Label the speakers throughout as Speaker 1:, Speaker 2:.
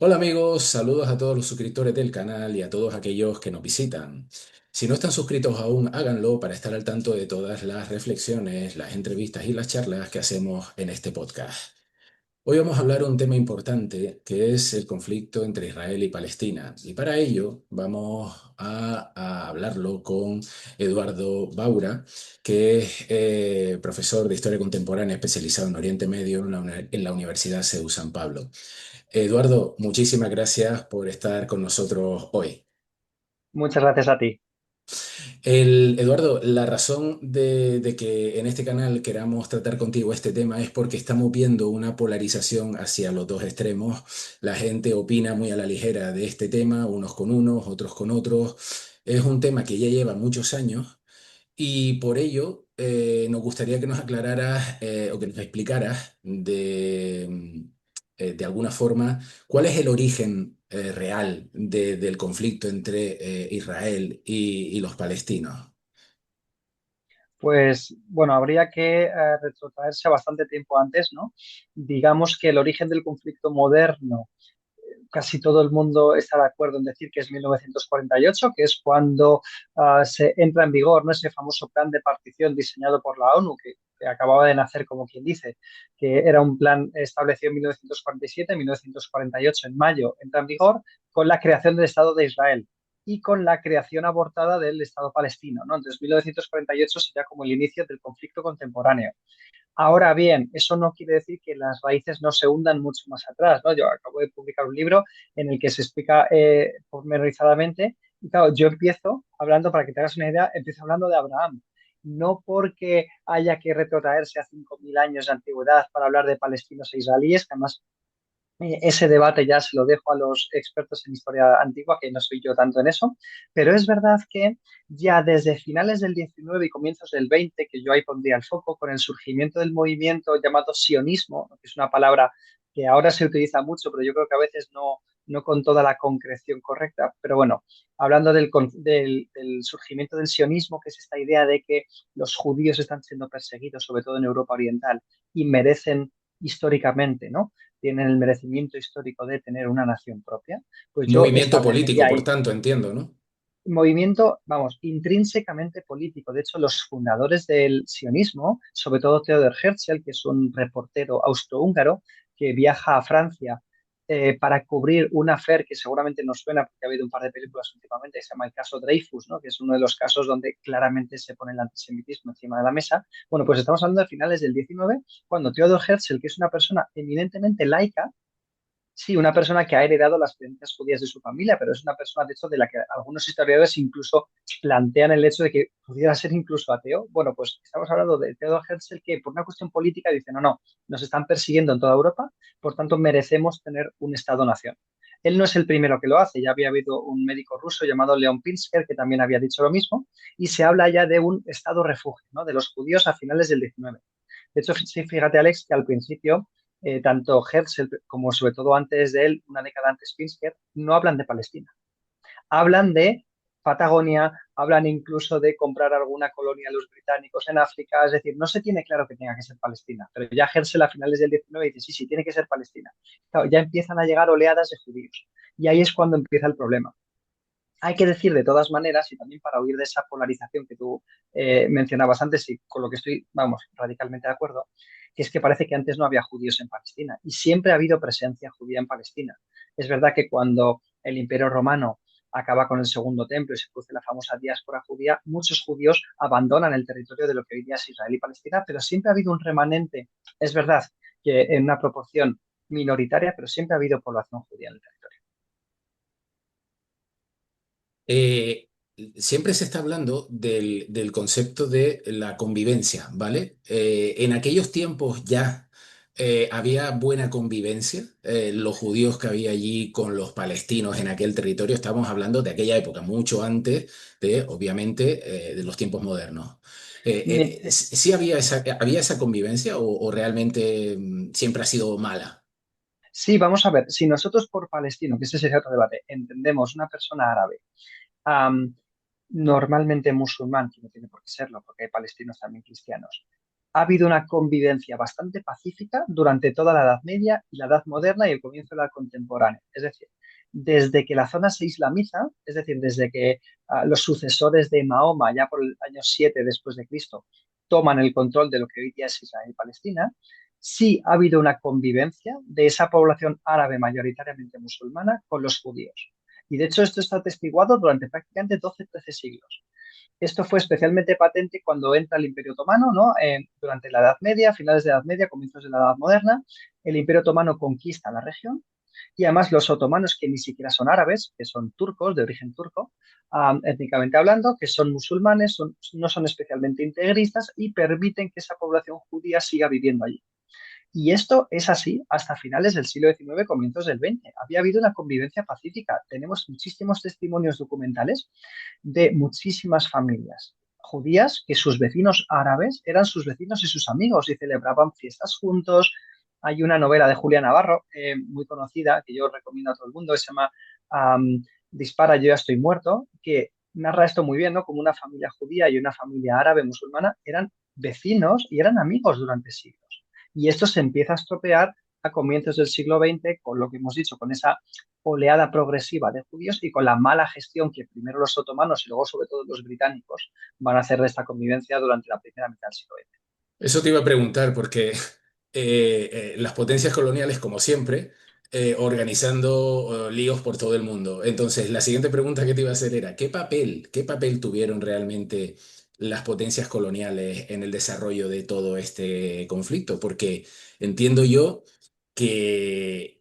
Speaker 1: Hola amigos, saludos a todos los suscriptores del canal y a todos aquellos que nos visitan. Si no están suscritos aún, háganlo para estar al tanto de todas las reflexiones, las entrevistas y las charlas que hacemos en este podcast. Hoy vamos a hablar de un tema importante que es el conflicto entre Israel y Palestina. Y para ello vamos a hablarlo con Eduardo Baura, que es profesor de Historia Contemporánea especializado en Oriente Medio en la Universidad CEU San Pablo. Eduardo, muchísimas gracias por estar con nosotros hoy.
Speaker 2: Muchas gracias a ti.
Speaker 1: Eduardo, la razón de que en este canal queramos tratar contigo este tema es porque estamos viendo una polarización hacia los dos extremos. La gente opina muy a la ligera de este tema, unos con unos, otros con otros. Es un tema que ya lleva muchos años. Y por ello, nos gustaría que nos aclararas o que nos explicaras de alguna forma cuál es el origen real del conflicto entre Israel y los palestinos.
Speaker 2: Pues bueno, habría que retrotraerse a bastante tiempo antes, ¿no? Digamos que el origen del conflicto moderno, casi todo el mundo está de acuerdo en decir que es 1948, que es cuando se entra en vigor, ¿no? Ese famoso plan de partición diseñado por la ONU, que acababa de nacer, como quien dice, que era un plan establecido en 1947, en 1948, en mayo, entra en vigor con la creación del Estado de Israel y con la creación abortada del Estado palestino, ¿no? Entonces, 1948 sería como el inicio del conflicto contemporáneo. Ahora bien, eso no quiere decir que las raíces no se hundan mucho más atrás, ¿no? Yo acabo de publicar un libro en el que se explica pormenorizadamente, y claro, yo empiezo hablando, para que te hagas una idea, empiezo hablando de Abraham, no porque haya que retrotraerse a 5.000 años de antigüedad para hablar de palestinos e israelíes, que además ese debate ya se lo dejo a los expertos en historia antigua, que no soy yo tanto en eso, pero es verdad que ya desde finales del 19 y comienzos del 20, que yo ahí pondría el foco, con el surgimiento del movimiento llamado sionismo, ¿no? Que es una palabra que ahora se utiliza mucho, pero yo creo que a veces no con toda la concreción correcta, pero bueno, hablando del surgimiento del sionismo, que es esta idea de que los judíos están siendo perseguidos, sobre todo en Europa Oriental, y merecen históricamente, ¿no? Tienen el merecimiento histórico de tener una nación propia, pues yo
Speaker 1: Movimiento político,
Speaker 2: establecería
Speaker 1: por
Speaker 2: ahí
Speaker 1: tanto, entiendo, ¿no?
Speaker 2: movimiento, vamos, intrínsecamente político. De hecho, los fundadores del sionismo, sobre todo Theodor Herzl, que es un reportero austrohúngaro que viaja a Francia para cubrir un affair que seguramente nos suena porque ha habido un par de películas últimamente, que se llama el caso Dreyfus, ¿no? Que es uno de los casos donde claramente se pone el antisemitismo encima de la mesa. Bueno, pues estamos hablando de finales del 19, cuando Theodor Herzl, que es una persona eminentemente laica, sí, una persona que ha heredado las creencias judías de su familia, pero es una persona, de hecho, de la que algunos historiadores incluso plantean el hecho de que pudiera ser incluso ateo. Bueno, pues estamos hablando de Theodor Herzl, que por una cuestión política dice, no, nos están persiguiendo en toda Europa, por tanto merecemos tener un Estado-nación. Él no es el primero que lo hace, ya había habido un médico ruso llamado Leon Pinsker que también había dicho lo mismo, y se habla ya de un Estado-refugio, ¿no? De los judíos a finales del 19. De hecho, sí, fíjate, Alex, que al principio tanto Herzl como sobre todo antes de él, una década antes Pinsker, no hablan de Palestina. Hablan de Patagonia, hablan incluso de comprar alguna colonia a los británicos en África, es decir, no se tiene claro que tenga que ser Palestina, pero ya Herzl a finales del 19 dice, sí, sí, tiene que ser Palestina. Claro, ya empiezan a llegar oleadas de judíos y ahí es cuando empieza el problema. Hay que decir de todas maneras, y también para huir de esa polarización que tú mencionabas antes y con lo que estoy, vamos, radicalmente de acuerdo, que es que parece que antes no había judíos en Palestina y siempre ha habido presencia judía en Palestina. Es verdad que cuando el Imperio Romano acaba con el Segundo Templo y se produce la famosa diáspora judía, muchos judíos abandonan el territorio de lo que hoy día es Israel y Palestina, pero siempre ha habido un remanente, es verdad que en una proporción minoritaria, pero siempre ha habido población judía en el territorio.
Speaker 1: Eh, Siempre se está hablando del concepto de la convivencia, ¿vale? En aquellos tiempos ya había buena convivencia. Los judíos que había allí con los palestinos en aquel territorio, estamos hablando de aquella época, mucho antes de, obviamente, de los tiempos modernos. ¿Sí había esa convivencia o realmente siempre ha sido mala?
Speaker 2: Sí, vamos a ver, si nosotros por palestino, que ese sería otro debate, entendemos una persona árabe, am, normalmente musulmán, que no tiene por qué serlo, porque hay palestinos también cristianos, ha habido una convivencia bastante pacífica durante toda la Edad Media y la Edad Moderna y el comienzo de la contemporánea. Es decir, desde que la zona se islamiza, es decir, desde que los sucesores de Mahoma, ya por el año 7 después de Cristo, toman el control de lo que hoy día es Israel y Palestina, sí ha habido una convivencia de esa población árabe mayoritariamente musulmana con los judíos. Y de hecho esto está atestiguado durante prácticamente 12-13 siglos. Esto fue especialmente patente cuando entra el Imperio Otomano, ¿no? Durante la Edad Media, finales de la Edad Media, comienzos de la Edad Moderna, el Imperio Otomano conquista la región y además los otomanos, que ni siquiera son árabes, que son turcos, de origen turco, étnicamente hablando, que son musulmanes, no son especialmente integristas y permiten que esa población judía siga viviendo allí. Y esto es así hasta finales del siglo XIX, comienzos del XX. Había habido una convivencia pacífica. Tenemos muchísimos testimonios documentales de muchísimas familias judías que sus vecinos árabes eran sus vecinos y sus amigos y celebraban fiestas juntos. Hay una novela de Julia Navarro muy conocida que yo recomiendo a todo el mundo que se llama Dispara, yo ya estoy muerto, que narra esto muy bien, ¿no? Como una familia judía y una familia árabe musulmana eran vecinos y eran amigos durante siglos. Y esto se empieza a estropear a comienzos del siglo XX con lo que hemos dicho, con esa oleada progresiva de judíos y con la mala gestión que primero los otomanos y luego sobre todo los británicos van a hacer de esta convivencia durante la primera mitad del siglo XX.
Speaker 1: Eso te iba a preguntar porque las potencias coloniales, como siempre, organizando líos por todo el mundo. Entonces, la siguiente pregunta que te iba a hacer era, qué papel tuvieron realmente las potencias coloniales en el desarrollo de todo este conflicto? Porque entiendo yo que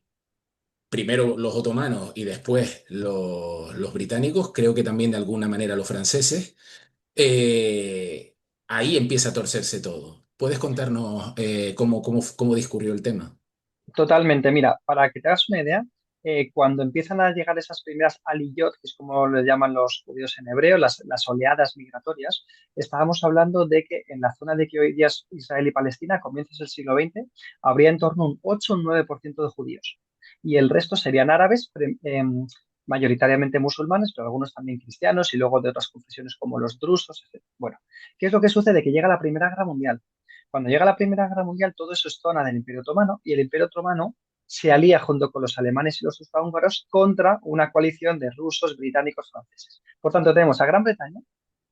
Speaker 1: primero los otomanos y después los británicos, creo que también de alguna manera los franceses, eh, ahí empieza a torcerse todo. ¿Puedes contarnos cómo discurrió el tema?
Speaker 2: Totalmente, mira, para que te hagas una idea, cuando empiezan a llegar esas primeras aliyot, que es como le llaman los judíos en hebreo, las oleadas migratorias, estábamos hablando de que en la zona de que hoy día es Israel y Palestina, a comienzos del siglo XX, habría en torno a un 8 o un 9% de judíos. Y el resto serían árabes, mayoritariamente musulmanes, pero algunos también cristianos y luego de otras confesiones como los drusos, etc. Bueno, ¿qué es lo que sucede? Que llega la Primera Guerra Mundial. Cuando llega la Primera Guerra Mundial, todo eso es zona del Imperio Otomano y el Imperio Otomano se alía junto con los alemanes y los austrohúngaros contra una coalición de rusos, británicos, franceses. Por tanto, tenemos a Gran Bretaña,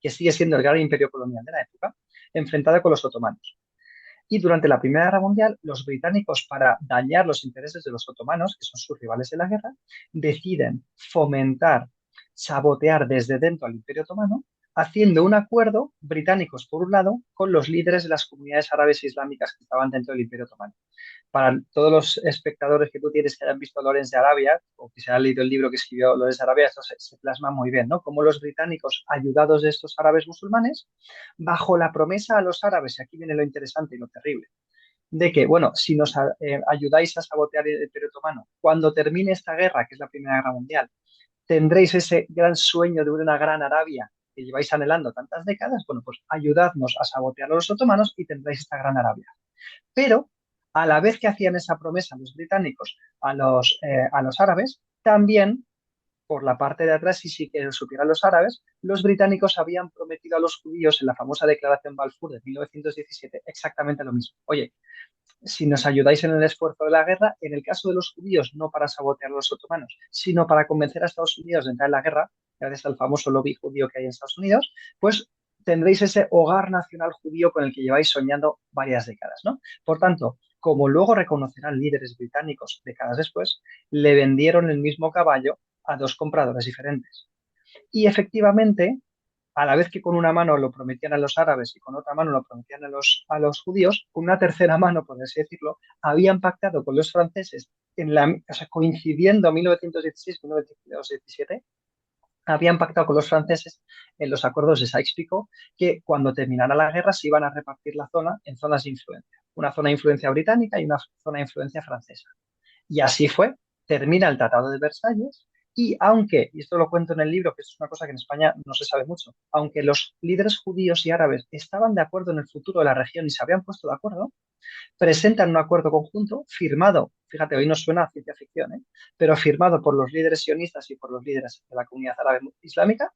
Speaker 2: que sigue siendo el gran imperio colonial de la época, enfrentada con los otomanos. Y durante la Primera Guerra Mundial, los británicos, para dañar los intereses de los otomanos, que son sus rivales en la guerra, deciden fomentar, sabotear desde dentro al Imperio Otomano, haciendo un acuerdo, británicos por un lado, con los líderes de las comunidades árabes e islámicas que estaban dentro del Imperio Otomano. Para todos los espectadores que tú tienes que hayan visto Lawrence de Arabia o que se hayan leído el libro que escribió Lawrence de Arabia, esto se plasma muy bien, ¿no? Cómo los británicos, ayudados de estos árabes musulmanes, bajo la promesa a los árabes, y aquí viene lo interesante y lo terrible, de que, bueno, si nos ayudáis a sabotear el Imperio Otomano, cuando termine esta guerra, que es la Primera Guerra Mundial, tendréis ese gran sueño de una gran Arabia que lleváis anhelando tantas décadas, bueno, pues ayudadnos a sabotear a los otomanos y tendréis esta gran Arabia. Pero a la vez que hacían esa promesa los británicos a los árabes, también por la parte de atrás, y si que supieran los árabes, los británicos habían prometido a los judíos en la famosa Declaración Balfour de 1917 exactamente lo mismo. Oye, si nos ayudáis en el esfuerzo de la guerra, en el caso de los judíos, no para sabotear a los otomanos, sino para convencer a Estados Unidos de entrar en la guerra, gracias al famoso lobby judío que hay en Estados Unidos, pues tendréis ese hogar nacional judío con el que lleváis soñando varias décadas, ¿no? Por tanto, como luego reconocerán líderes británicos décadas después, le vendieron el mismo caballo a dos compradores diferentes. Y efectivamente, a la vez que con una mano lo prometían a los árabes y con otra mano lo prometían a los judíos, con una tercera mano, por así decirlo, habían pactado con los franceses, o sea, coincidiendo 1916-1917, habían pactado con los franceses en los acuerdos de Sykes-Picot que cuando terminara la guerra se iban a repartir la zona en zonas de influencia. Una zona de influencia británica y una zona de influencia francesa. Y así fue, termina el Tratado de Versalles y aunque, y esto lo cuento en el libro, que es una cosa que en España no se sabe mucho, aunque los líderes judíos y árabes estaban de acuerdo en el futuro de la región y se habían puesto de acuerdo, presentan un acuerdo conjunto firmado, fíjate, hoy nos suena a ciencia ficción, ¿eh? Pero firmado por los líderes sionistas y por los líderes de la comunidad árabe islámica,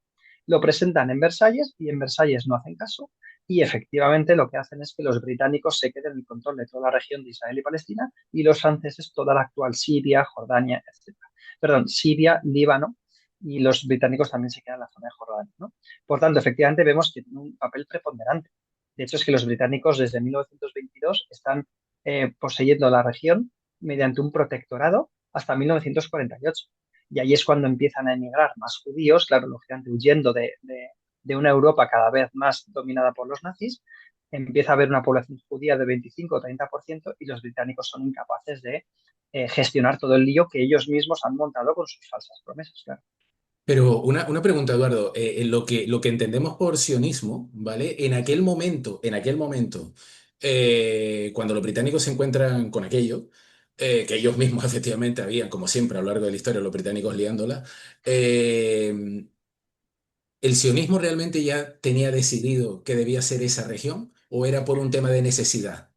Speaker 2: lo presentan en Versalles y en Versalles no hacen caso Y efectivamente lo que hacen es que los británicos se queden en el control de toda la región de Israel y Palestina y los franceses toda la actual Siria, Jordania, etcétera. Perdón, Siria, Líbano y los británicos también se quedan en la zona de Jordania, ¿no? Por tanto, efectivamente vemos que tiene un papel preponderante. De hecho, es que los británicos desde 1922 están poseyendo la región mediante un protectorado hasta 1948. Y ahí es cuando empiezan a emigrar más judíos, claro, lógicamente huyendo de una Europa cada vez más dominada por los nazis, empieza a haber una población judía de 25 o 30% y los británicos son incapaces de gestionar todo el lío que ellos mismos han montado con sus falsas promesas, claro.
Speaker 1: Pero una pregunta, Eduardo. Lo que entendemos por sionismo, ¿vale? En aquel momento, cuando los británicos se encuentran con aquello, que ellos mismos efectivamente habían, como siempre a lo largo de la historia, los británicos liándola, eh, ¿el sionismo realmente ya tenía decidido que debía ser esa región o era por un tema de necesidad?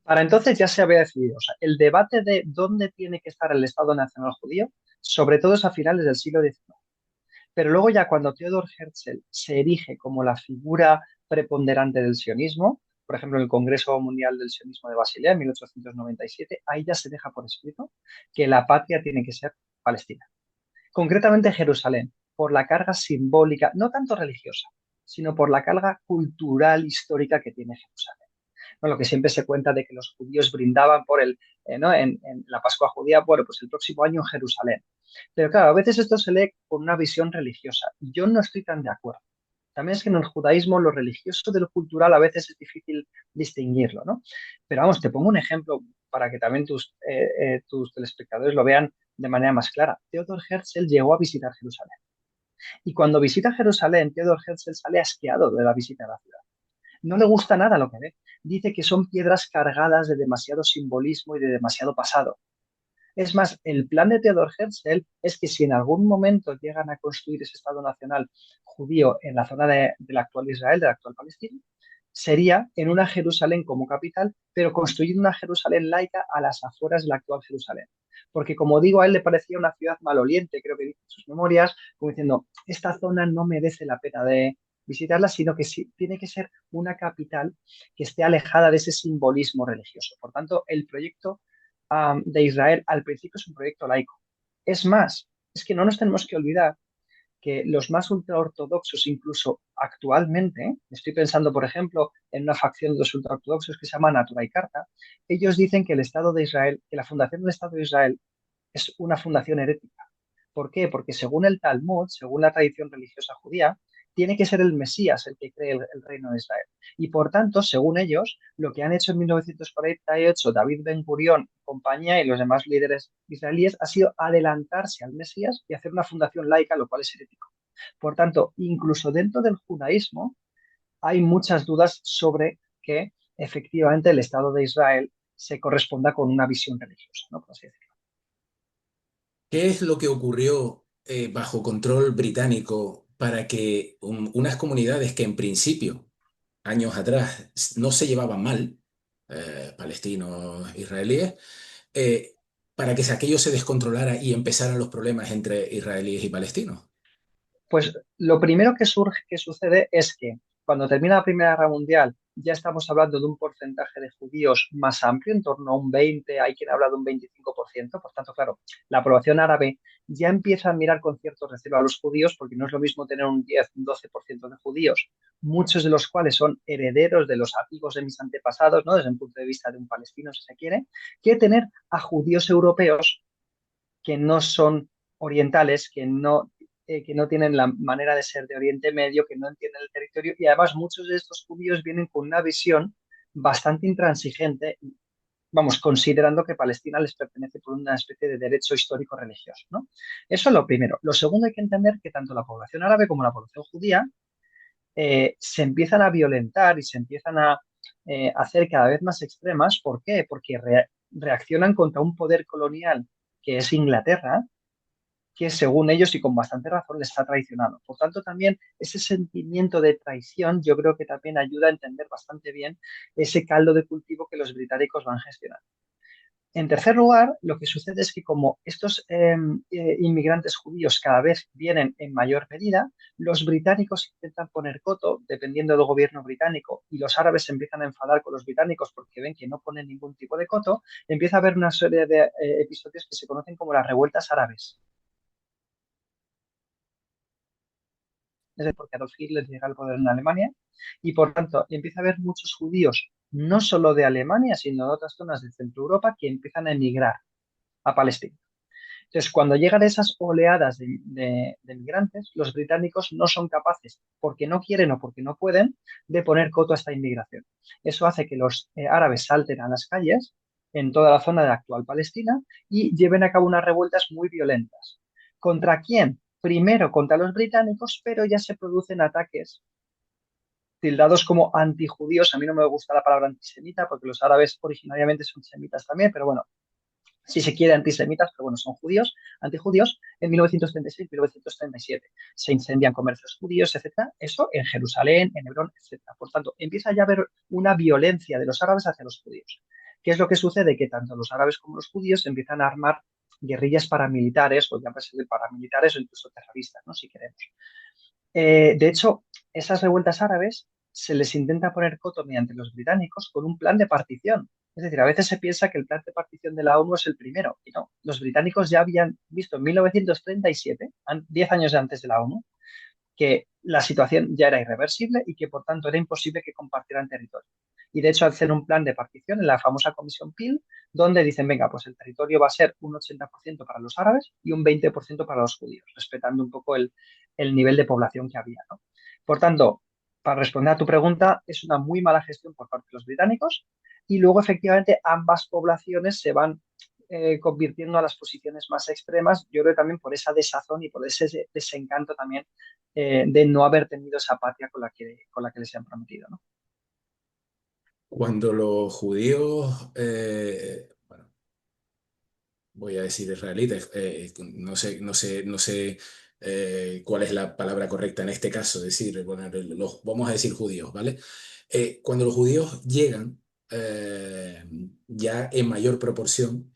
Speaker 2: Para entonces ya se había decidido, o sea, el debate de dónde tiene que estar el Estado Nacional Judío, sobre todo es a finales del siglo XIX. Pero luego ya cuando Theodor Herzl se erige como la figura preponderante del sionismo, por ejemplo, en el Congreso Mundial del Sionismo de Basilea en 1897, ahí ya se deja por escrito que la patria tiene que ser Palestina. Concretamente Jerusalén, por la carga simbólica, no tanto religiosa, sino por la carga cultural histórica que tiene Jerusalén. ¿No? Lo que siempre se cuenta de que los judíos brindaban por ¿no? en la Pascua judía, bueno, pues el próximo año en Jerusalén. Pero claro, a veces esto se lee con una visión religiosa y yo no estoy tan de acuerdo. También es que en el judaísmo lo religioso de lo cultural a veces es difícil distinguirlo, ¿no? Pero vamos, te pongo un ejemplo para que también tus telespectadores lo vean de manera más clara. Theodor Herzl llegó a visitar Jerusalén y cuando visita Jerusalén, Theodor Herzl sale asqueado de la visita a la ciudad. No le gusta nada lo que ve. Dice que son piedras cargadas de demasiado simbolismo y de demasiado pasado. Es más, el plan de Theodor Herzl es que si en algún momento llegan a construir ese Estado nacional judío en la zona del actual Israel, del actual Palestina, sería en una Jerusalén como capital, pero construyendo una Jerusalén laica a las afueras de la actual Jerusalén. Porque, como digo, a él le parecía una ciudad maloliente, creo que dice en sus memorias, como diciendo, esta zona no merece la pena de visitarla, sino que sí, tiene que ser una capital que esté alejada de ese simbolismo religioso. Por tanto, el proyecto de Israel al principio es un proyecto laico. Es más, es que no nos tenemos que olvidar que los más ultraortodoxos, incluso actualmente, estoy pensando, por ejemplo, en una facción de los ultraortodoxos que se llama Natura y Carta, ellos dicen que el Estado de Israel, que la fundación del Estado de Israel es una fundación herética. ¿Por qué? Porque según el Talmud, según la tradición religiosa judía, tiene que ser el Mesías el que cree el reino de Israel. Y por tanto, según ellos, lo que han hecho en 1948 David Ben Gurión y compañía y los demás líderes israelíes ha sido adelantarse al Mesías y hacer una fundación laica, lo cual es herético. Por tanto, incluso dentro del judaísmo hay muchas dudas sobre que efectivamente el Estado de Israel se corresponda con una visión religiosa, ¿no? Por así decirlo.
Speaker 1: ¿Qué es lo que ocurrió bajo control británico para que unas comunidades que en principio, años atrás, no se llevaban mal, palestinos, israelíes, eh, para que aquello se descontrolara y empezaran los problemas entre israelíes y palestinos?
Speaker 2: Pues lo primero que sucede es que cuando termina la Primera Guerra Mundial ya estamos hablando de un porcentaje de judíos más amplio, en torno a un 20, hay quien habla de un 25%, por tanto, claro, la población árabe ya empieza a mirar con cierto recelo a los judíos porque no es lo mismo tener un 10, un 12% de judíos, muchos de los cuales son herederos de los amigos de mis antepasados, ¿no? Desde el punto de vista de un palestino, si se quiere, que tener a judíos europeos que no son orientales, que no tienen la manera de ser de Oriente Medio, que no entienden el territorio y además muchos de estos judíos vienen con una visión bastante intransigente, vamos, considerando que Palestina les pertenece por una especie de derecho histórico religioso, ¿no? Eso es lo primero. Lo segundo hay que entender que tanto la población árabe como la población judía se empiezan a violentar y se empiezan a hacer cada vez más extremas. ¿Por qué? Porque reaccionan contra un poder colonial que es Inglaterra, que según ellos y con bastante razón les está traicionando. Por tanto, también ese sentimiento de traición yo creo que también ayuda a entender bastante bien ese caldo de cultivo que los británicos van gestionando. En tercer lugar, lo que sucede es que como estos inmigrantes judíos cada vez vienen en mayor medida, los británicos intentan poner coto, dependiendo del gobierno británico, y los árabes se empiezan a enfadar con los británicos porque ven que no ponen ningún tipo de coto, empieza a haber una serie de episodios que se conocen como las revueltas árabes. Es decir, porque Adolf Hitler llega al poder en Alemania y por tanto empieza a haber muchos judíos, no solo de Alemania, sino de otras zonas de Centro Europa, que empiezan a emigrar a Palestina. Entonces, cuando llegan esas oleadas de migrantes, los británicos no son capaces, porque no quieren o porque no pueden, de poner coto a esta inmigración. Eso hace que los árabes salten a las calles en toda la zona de la actual Palestina y lleven a cabo unas revueltas muy violentas. ¿Contra quién? Primero contra los británicos, pero ya se producen ataques tildados como antijudíos. A mí no me gusta la palabra antisemita porque los árabes originariamente son semitas también, pero bueno, si se quiere antisemitas, pero bueno, son judíos, antijudíos, en 1936-1937. Se incendian comercios judíos, etcétera. Eso en Jerusalén, en Hebrón, etcétera. Por tanto, empieza ya a haber una violencia de los árabes hacia los judíos. ¿Qué es lo que sucede? Que tanto los árabes como los judíos empiezan a armar guerrillas paramilitares, o llamarse paramilitares o incluso terroristas, ¿no? Si queremos. De hecho, esas revueltas árabes se les intenta poner coto mediante los británicos con un plan de partición. Es decir, a veces se piensa que el plan de partición de la ONU es el primero, y no. Los británicos ya habían visto en 1937, 10 años antes de la ONU, que la situación ya era irreversible y que por tanto era imposible que compartieran territorio. Y de hecho hacen un plan de partición en la famosa Comisión Peel, donde dicen, venga, pues el territorio va a ser un 80% para los árabes y un 20% para los judíos, respetando un poco el nivel de población que había, ¿no? Por tanto, para responder a tu pregunta, es una muy mala gestión por parte de los británicos y luego efectivamente ambas poblaciones se van convirtiendo a las posiciones más extremas, yo creo que también por esa desazón y por ese desencanto también de no haber tenido esa patria con la que les han prometido, ¿no?
Speaker 1: Cuando los judíos, bueno, voy a decir israelitas, no sé cuál es la palabra correcta en este caso, decir, bueno, vamos a decir judíos, ¿vale? Cuando los judíos llegan ya en mayor proporción,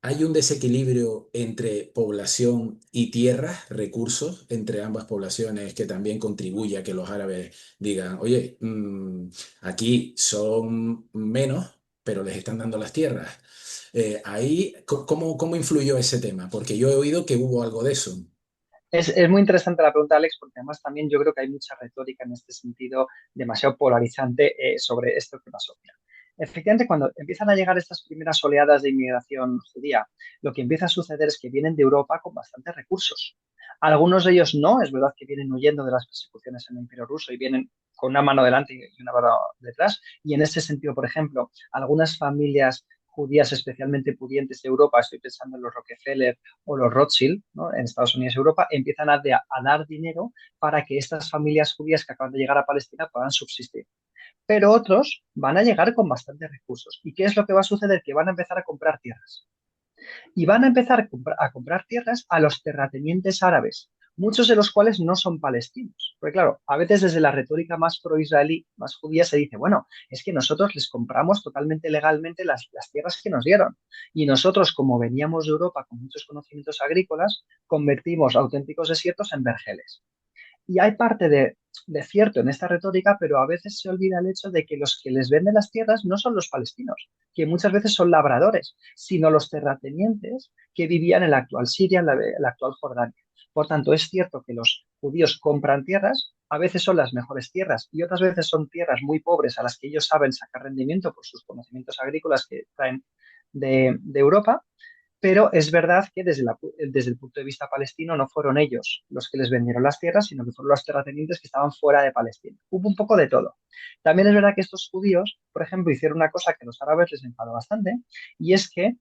Speaker 1: hay un desequilibrio entre población y tierras, recursos, entre ambas poblaciones que también contribuye a que los árabes digan, oye, aquí son menos, pero les están dando las tierras. Ahí, ¿cómo influyó ese tema? Porque yo he oído que hubo algo de eso.
Speaker 2: Es muy interesante la pregunta, Alex, porque además también yo creo que hay mucha retórica en este sentido demasiado polarizante sobre esto que pasó. Mira, efectivamente, cuando empiezan a llegar estas primeras oleadas de inmigración judía, lo que empieza a suceder es que vienen de Europa con bastantes recursos. Algunos de ellos no, es verdad que vienen huyendo de las persecuciones en el Imperio Ruso y vienen con una mano delante y una mano detrás. Y en ese sentido, por ejemplo, algunas familias judías especialmente pudientes de Europa, estoy pensando en los Rockefeller o los Rothschild, ¿no? En Estados Unidos y Europa, empiezan a dar dinero para que estas familias judías que acaban de llegar a Palestina puedan subsistir. Pero otros van a llegar con bastantes recursos. ¿Y qué es lo que va a suceder? Que van a empezar a comprar tierras y van a empezar a comprar tierras a los terratenientes árabes, muchos de los cuales no son palestinos. Porque claro, a veces desde la retórica más pro-israelí, más judía, se dice, bueno, es que nosotros les compramos totalmente legalmente las tierras que nos dieron. Y nosotros, como veníamos de Europa con muchos conocimientos agrícolas, convertimos auténticos desiertos en vergeles. Y hay parte de cierto en esta retórica, pero a veces se olvida el hecho de que los que les venden las tierras no son los palestinos, que muchas veces son labradores, sino los terratenientes que vivían en la actual Siria, en la actual Jordania. Por tanto, es cierto que los judíos compran tierras, a veces son las mejores tierras y otras veces son tierras muy pobres a las que ellos saben sacar rendimiento por sus conocimientos agrícolas que traen de Europa, pero es verdad que desde el punto de vista palestino no fueron ellos los que les vendieron las tierras, sino que fueron los terratenientes que estaban fuera de Palestina. Hubo un poco de todo. También es verdad que estos judíos, por ejemplo, hicieron una cosa que a los árabes les enfadó bastante, y es que,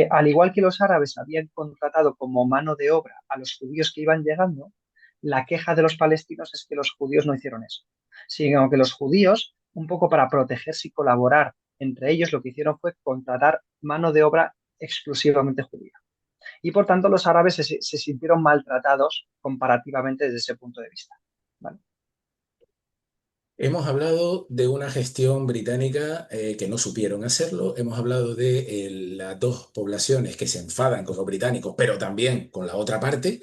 Speaker 2: al igual que los árabes habían contratado como mano de obra a los judíos que iban llegando, la queja de los palestinos es que los judíos no hicieron eso, sino que los judíos, un poco para protegerse y colaborar entre ellos, lo que hicieron fue contratar mano de obra exclusivamente judía. Y por tanto los árabes se sintieron maltratados comparativamente desde ese punto de vista. ¿Vale?
Speaker 1: Hemos hablado de una gestión británica que no supieron hacerlo. Hemos hablado de las dos poblaciones que se enfadan con los británicos, pero también con la otra parte.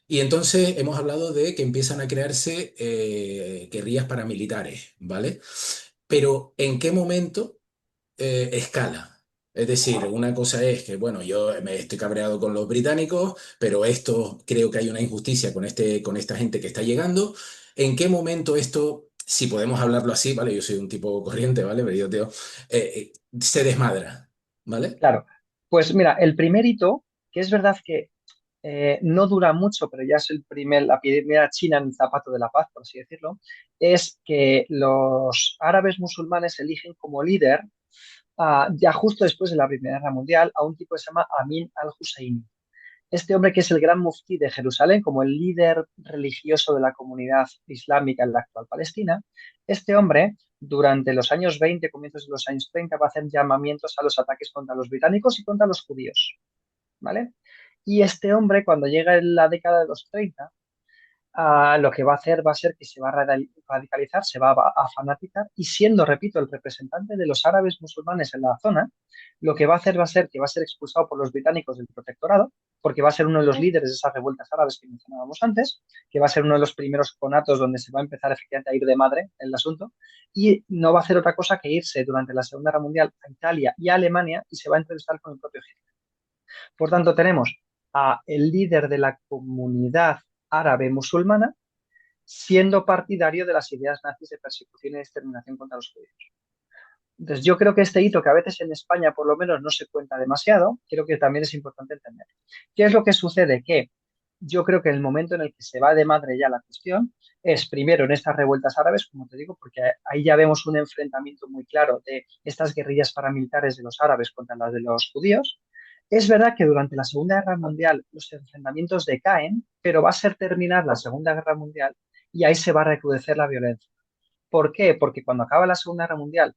Speaker 1: Y entonces hemos hablado de que empiezan a crearse guerrillas paramilitares, ¿vale? Pero ¿en qué momento escala? Es decir, una cosa es que, bueno, yo me estoy cabreado con los británicos, pero esto creo que hay una injusticia con con esta gente que está llegando. ¿En qué momento esto, si podemos hablarlo así, ¿vale? Yo soy un tipo corriente, ¿vale? Pero yo, tío, se desmadra, ¿vale?
Speaker 2: Claro, pues mira, el primer hito, que es verdad que no dura mucho, pero ya es la primera china en el zapato de la paz, por así decirlo, es que los árabes musulmanes eligen como líder, ya justo después de la Primera Guerra Mundial, a un tipo que se llama Amin al-Husseini. Este hombre que es el gran muftí de Jerusalén, como el líder religioso de la comunidad islámica en la actual Palestina, este hombre, durante los años 20, comienzos de los años 30, va a hacer llamamientos a los ataques contra los británicos y contra los judíos, ¿vale? Y este hombre, cuando llega en la década de los 30, lo que va a hacer va a ser que se va a radicalizar, se va a fanatizar y siendo, repito, el representante de los árabes musulmanes en la zona, lo que va a hacer va a ser que va a ser expulsado por los británicos del protectorado, porque va a ser uno de los líderes de esas revueltas árabes que mencionábamos antes, que va a ser uno de los primeros conatos donde se va a empezar efectivamente a ir de madre el asunto, y no va a hacer otra cosa que irse durante la Segunda Guerra Mundial a Italia y a Alemania y se va a entrevistar con el propio Hitler. Por tanto, tenemos a el líder de la comunidad árabe musulmana siendo partidario de las ideas nazis de persecución y exterminación contra los judíos. Entonces, yo creo que este hito, que a veces en España por lo menos no se cuenta demasiado, creo que también es importante entender. ¿Qué es lo que sucede? Que yo creo que el momento en el que se va de madre ya la cuestión es primero en estas revueltas árabes, como te digo, porque ahí ya vemos un enfrentamiento muy claro de estas guerrillas paramilitares de los árabes contra las de los judíos. Es verdad que durante la Segunda Guerra Mundial los enfrentamientos decaen, pero va a ser terminar la Segunda Guerra Mundial y ahí se va a recrudecer la violencia. ¿Por qué? Porque cuando acaba la Segunda Guerra Mundial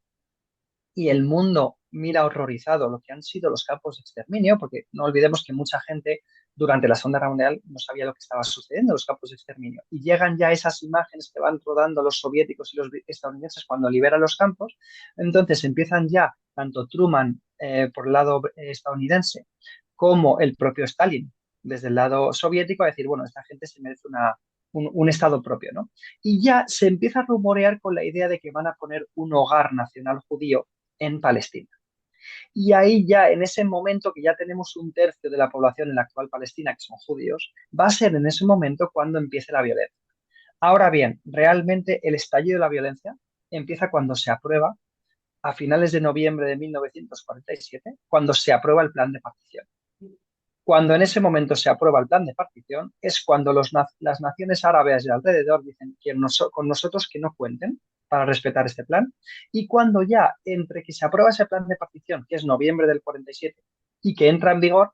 Speaker 2: y el mundo mira horrorizado lo que han sido los campos de exterminio, porque no olvidemos que mucha gente durante la Segunda Guerra Mundial no sabía lo que estaba sucediendo en los campos de exterminio. Y llegan ya esas imágenes que van rodando los soviéticos y los estadounidenses cuando liberan los campos. Entonces empiezan ya tanto Truman por el lado estadounidense como el propio Stalin desde el lado soviético a decir, bueno, esta gente se merece un estado propio, ¿no? Y ya se empieza a rumorear con la idea de que van a poner un hogar nacional judío en Palestina. Y ahí ya, en ese momento que ya tenemos un tercio de la población en la actual Palestina que son judíos, va a ser en ese momento cuando empiece la violencia. Ahora bien, realmente el estallido de la violencia empieza cuando se aprueba, a finales de noviembre de 1947, cuando se aprueba el plan de partición. Cuando en ese momento se aprueba el plan de partición, es cuando las naciones árabes de alrededor dicen que con nosotros que no cuenten para respetar este plan. Y cuando ya entre que se aprueba ese plan de partición, que es noviembre del 47, y que entra en vigor,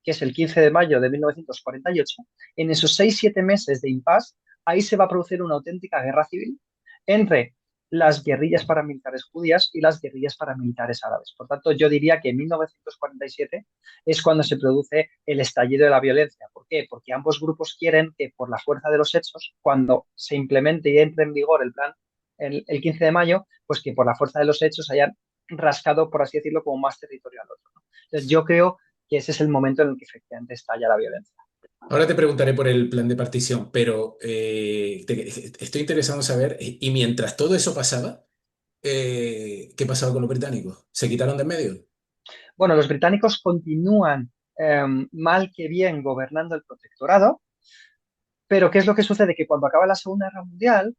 Speaker 2: que es el 15 de mayo de 1948, en esos 6 o 7 meses de impasse, ahí se va a producir una auténtica guerra civil entre las guerrillas paramilitares judías y las guerrillas paramilitares árabes. Por tanto, yo diría que en 1947 es cuando se produce el estallido de la violencia. ¿Por qué? Porque ambos grupos quieren que por la fuerza de los hechos, cuando se implemente y entre en vigor el plan el 15 de mayo, pues que por la fuerza de los hechos hayan rascado, por así decirlo, como más territorio al otro, ¿no? Entonces yo creo que ese es el momento en el que efectivamente estalla la violencia.
Speaker 1: Ahora te preguntaré por el plan de partición, pero estoy interesado en saber, y mientras todo eso pasaba, ¿qué pasaba con los británicos? ¿Se quitaron de en medio?
Speaker 2: Bueno, los británicos continúan mal que bien gobernando el protectorado, pero ¿qué es lo que sucede? Que cuando acaba la Segunda Guerra Mundial,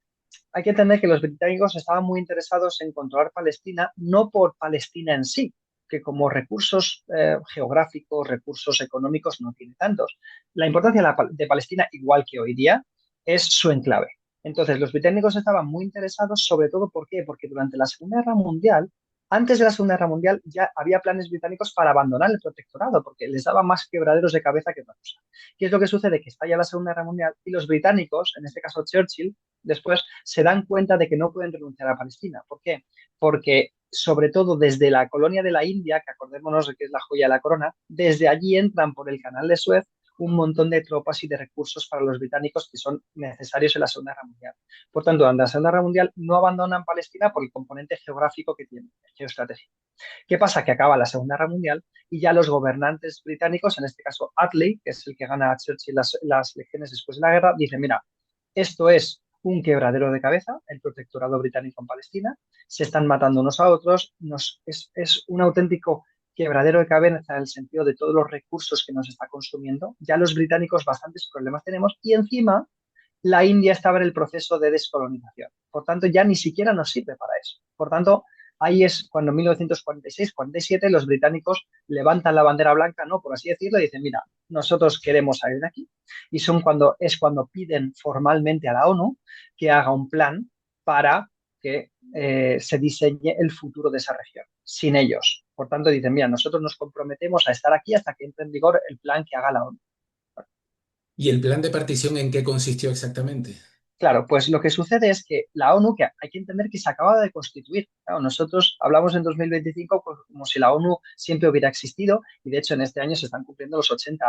Speaker 2: hay que entender que los británicos estaban muy interesados en controlar Palestina, no por Palestina en sí, que como recursos geográficos, recursos económicos no tiene tantos. La importancia de Palestina, igual que hoy día, es su enclave. Entonces, los británicos estaban muy interesados, sobre todo, ¿por qué? Porque durante la Segunda Guerra Mundial, antes de la Segunda Guerra Mundial, ya había planes británicos para abandonar el protectorado, porque les daba más quebraderos de cabeza que otra cosa. ¿Qué es lo que sucede? Que estalla la Segunda Guerra Mundial y los británicos, en este caso Churchill, después se dan cuenta de que no pueden renunciar a Palestina. ¿Por qué? Porque sobre todo desde la colonia de la India, que acordémonos de que es la joya de la corona, desde allí entran por el canal de Suez un montón de tropas y de recursos para los británicos que son necesarios en la Segunda Guerra Mundial. Por tanto, durante la Segunda Guerra Mundial no abandonan Palestina por el componente geográfico que tiene, geoestratégico. ¿Qué pasa? Que acaba la Segunda Guerra Mundial y ya los gobernantes británicos, en este caso Attlee, que es el que gana a Churchill las elecciones después de la guerra, dicen, mira, esto es un quebradero de cabeza, el protectorado británico en Palestina, se están matando unos a otros, es un auténtico quebradero de cabeza en el sentido de todos los recursos que nos está consumiendo. Ya los británicos bastantes problemas tenemos y encima la India estaba en el proceso de descolonización. Por tanto, ya ni siquiera nos sirve para eso. Por tanto, ahí es cuando en 1946-47 los británicos levantan la bandera blanca, ¿no? Por así decirlo, y dicen, mira, nosotros queremos salir de aquí. Y es cuando piden formalmente a la ONU que haga un plan para que se diseñe el futuro de esa región, sin ellos. Por tanto, dicen, mira, nosotros nos comprometemos a estar aquí hasta que entre en vigor el plan que haga la ONU.
Speaker 1: ¿Y el plan de partición en qué consistió exactamente?
Speaker 2: Claro, pues lo que sucede es que la ONU, que hay que entender que se acaba de constituir. Claro, nosotros hablamos en 2025 pues, como si la ONU siempre hubiera existido y de hecho en este año se están cumpliendo los 80,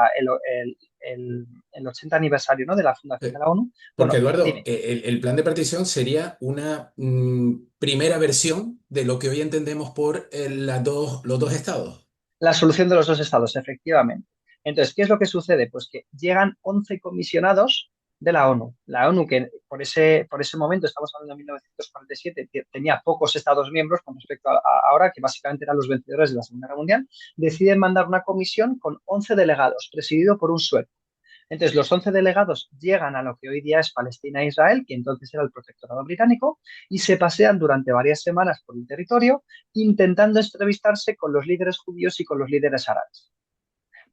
Speaker 2: el 80 aniversario, ¿no? De la fundación de
Speaker 1: Eh,
Speaker 2: la ONU.
Speaker 1: Porque
Speaker 2: Bueno,
Speaker 1: Eduardo,
Speaker 2: dime,
Speaker 1: el plan de partición sería una primera versión de lo que hoy entendemos por los dos estados.
Speaker 2: la solución de los dos estados, efectivamente. Entonces, ¿qué es lo que sucede? Pues que llegan 11 comisionados de la ONU. La ONU, que por ese momento, estamos hablando de 1947, tenía pocos estados miembros con respecto a ahora, que básicamente eran los vencedores de la Segunda Guerra Mundial, deciden mandar una comisión con 11 delegados, presidido por un sueco. Entonces, los 11 delegados llegan a lo que hoy día es Palestina e Israel, que entonces era el protectorado británico, y se pasean durante varias semanas por el territorio intentando entrevistarse con los líderes judíos y con los líderes árabes.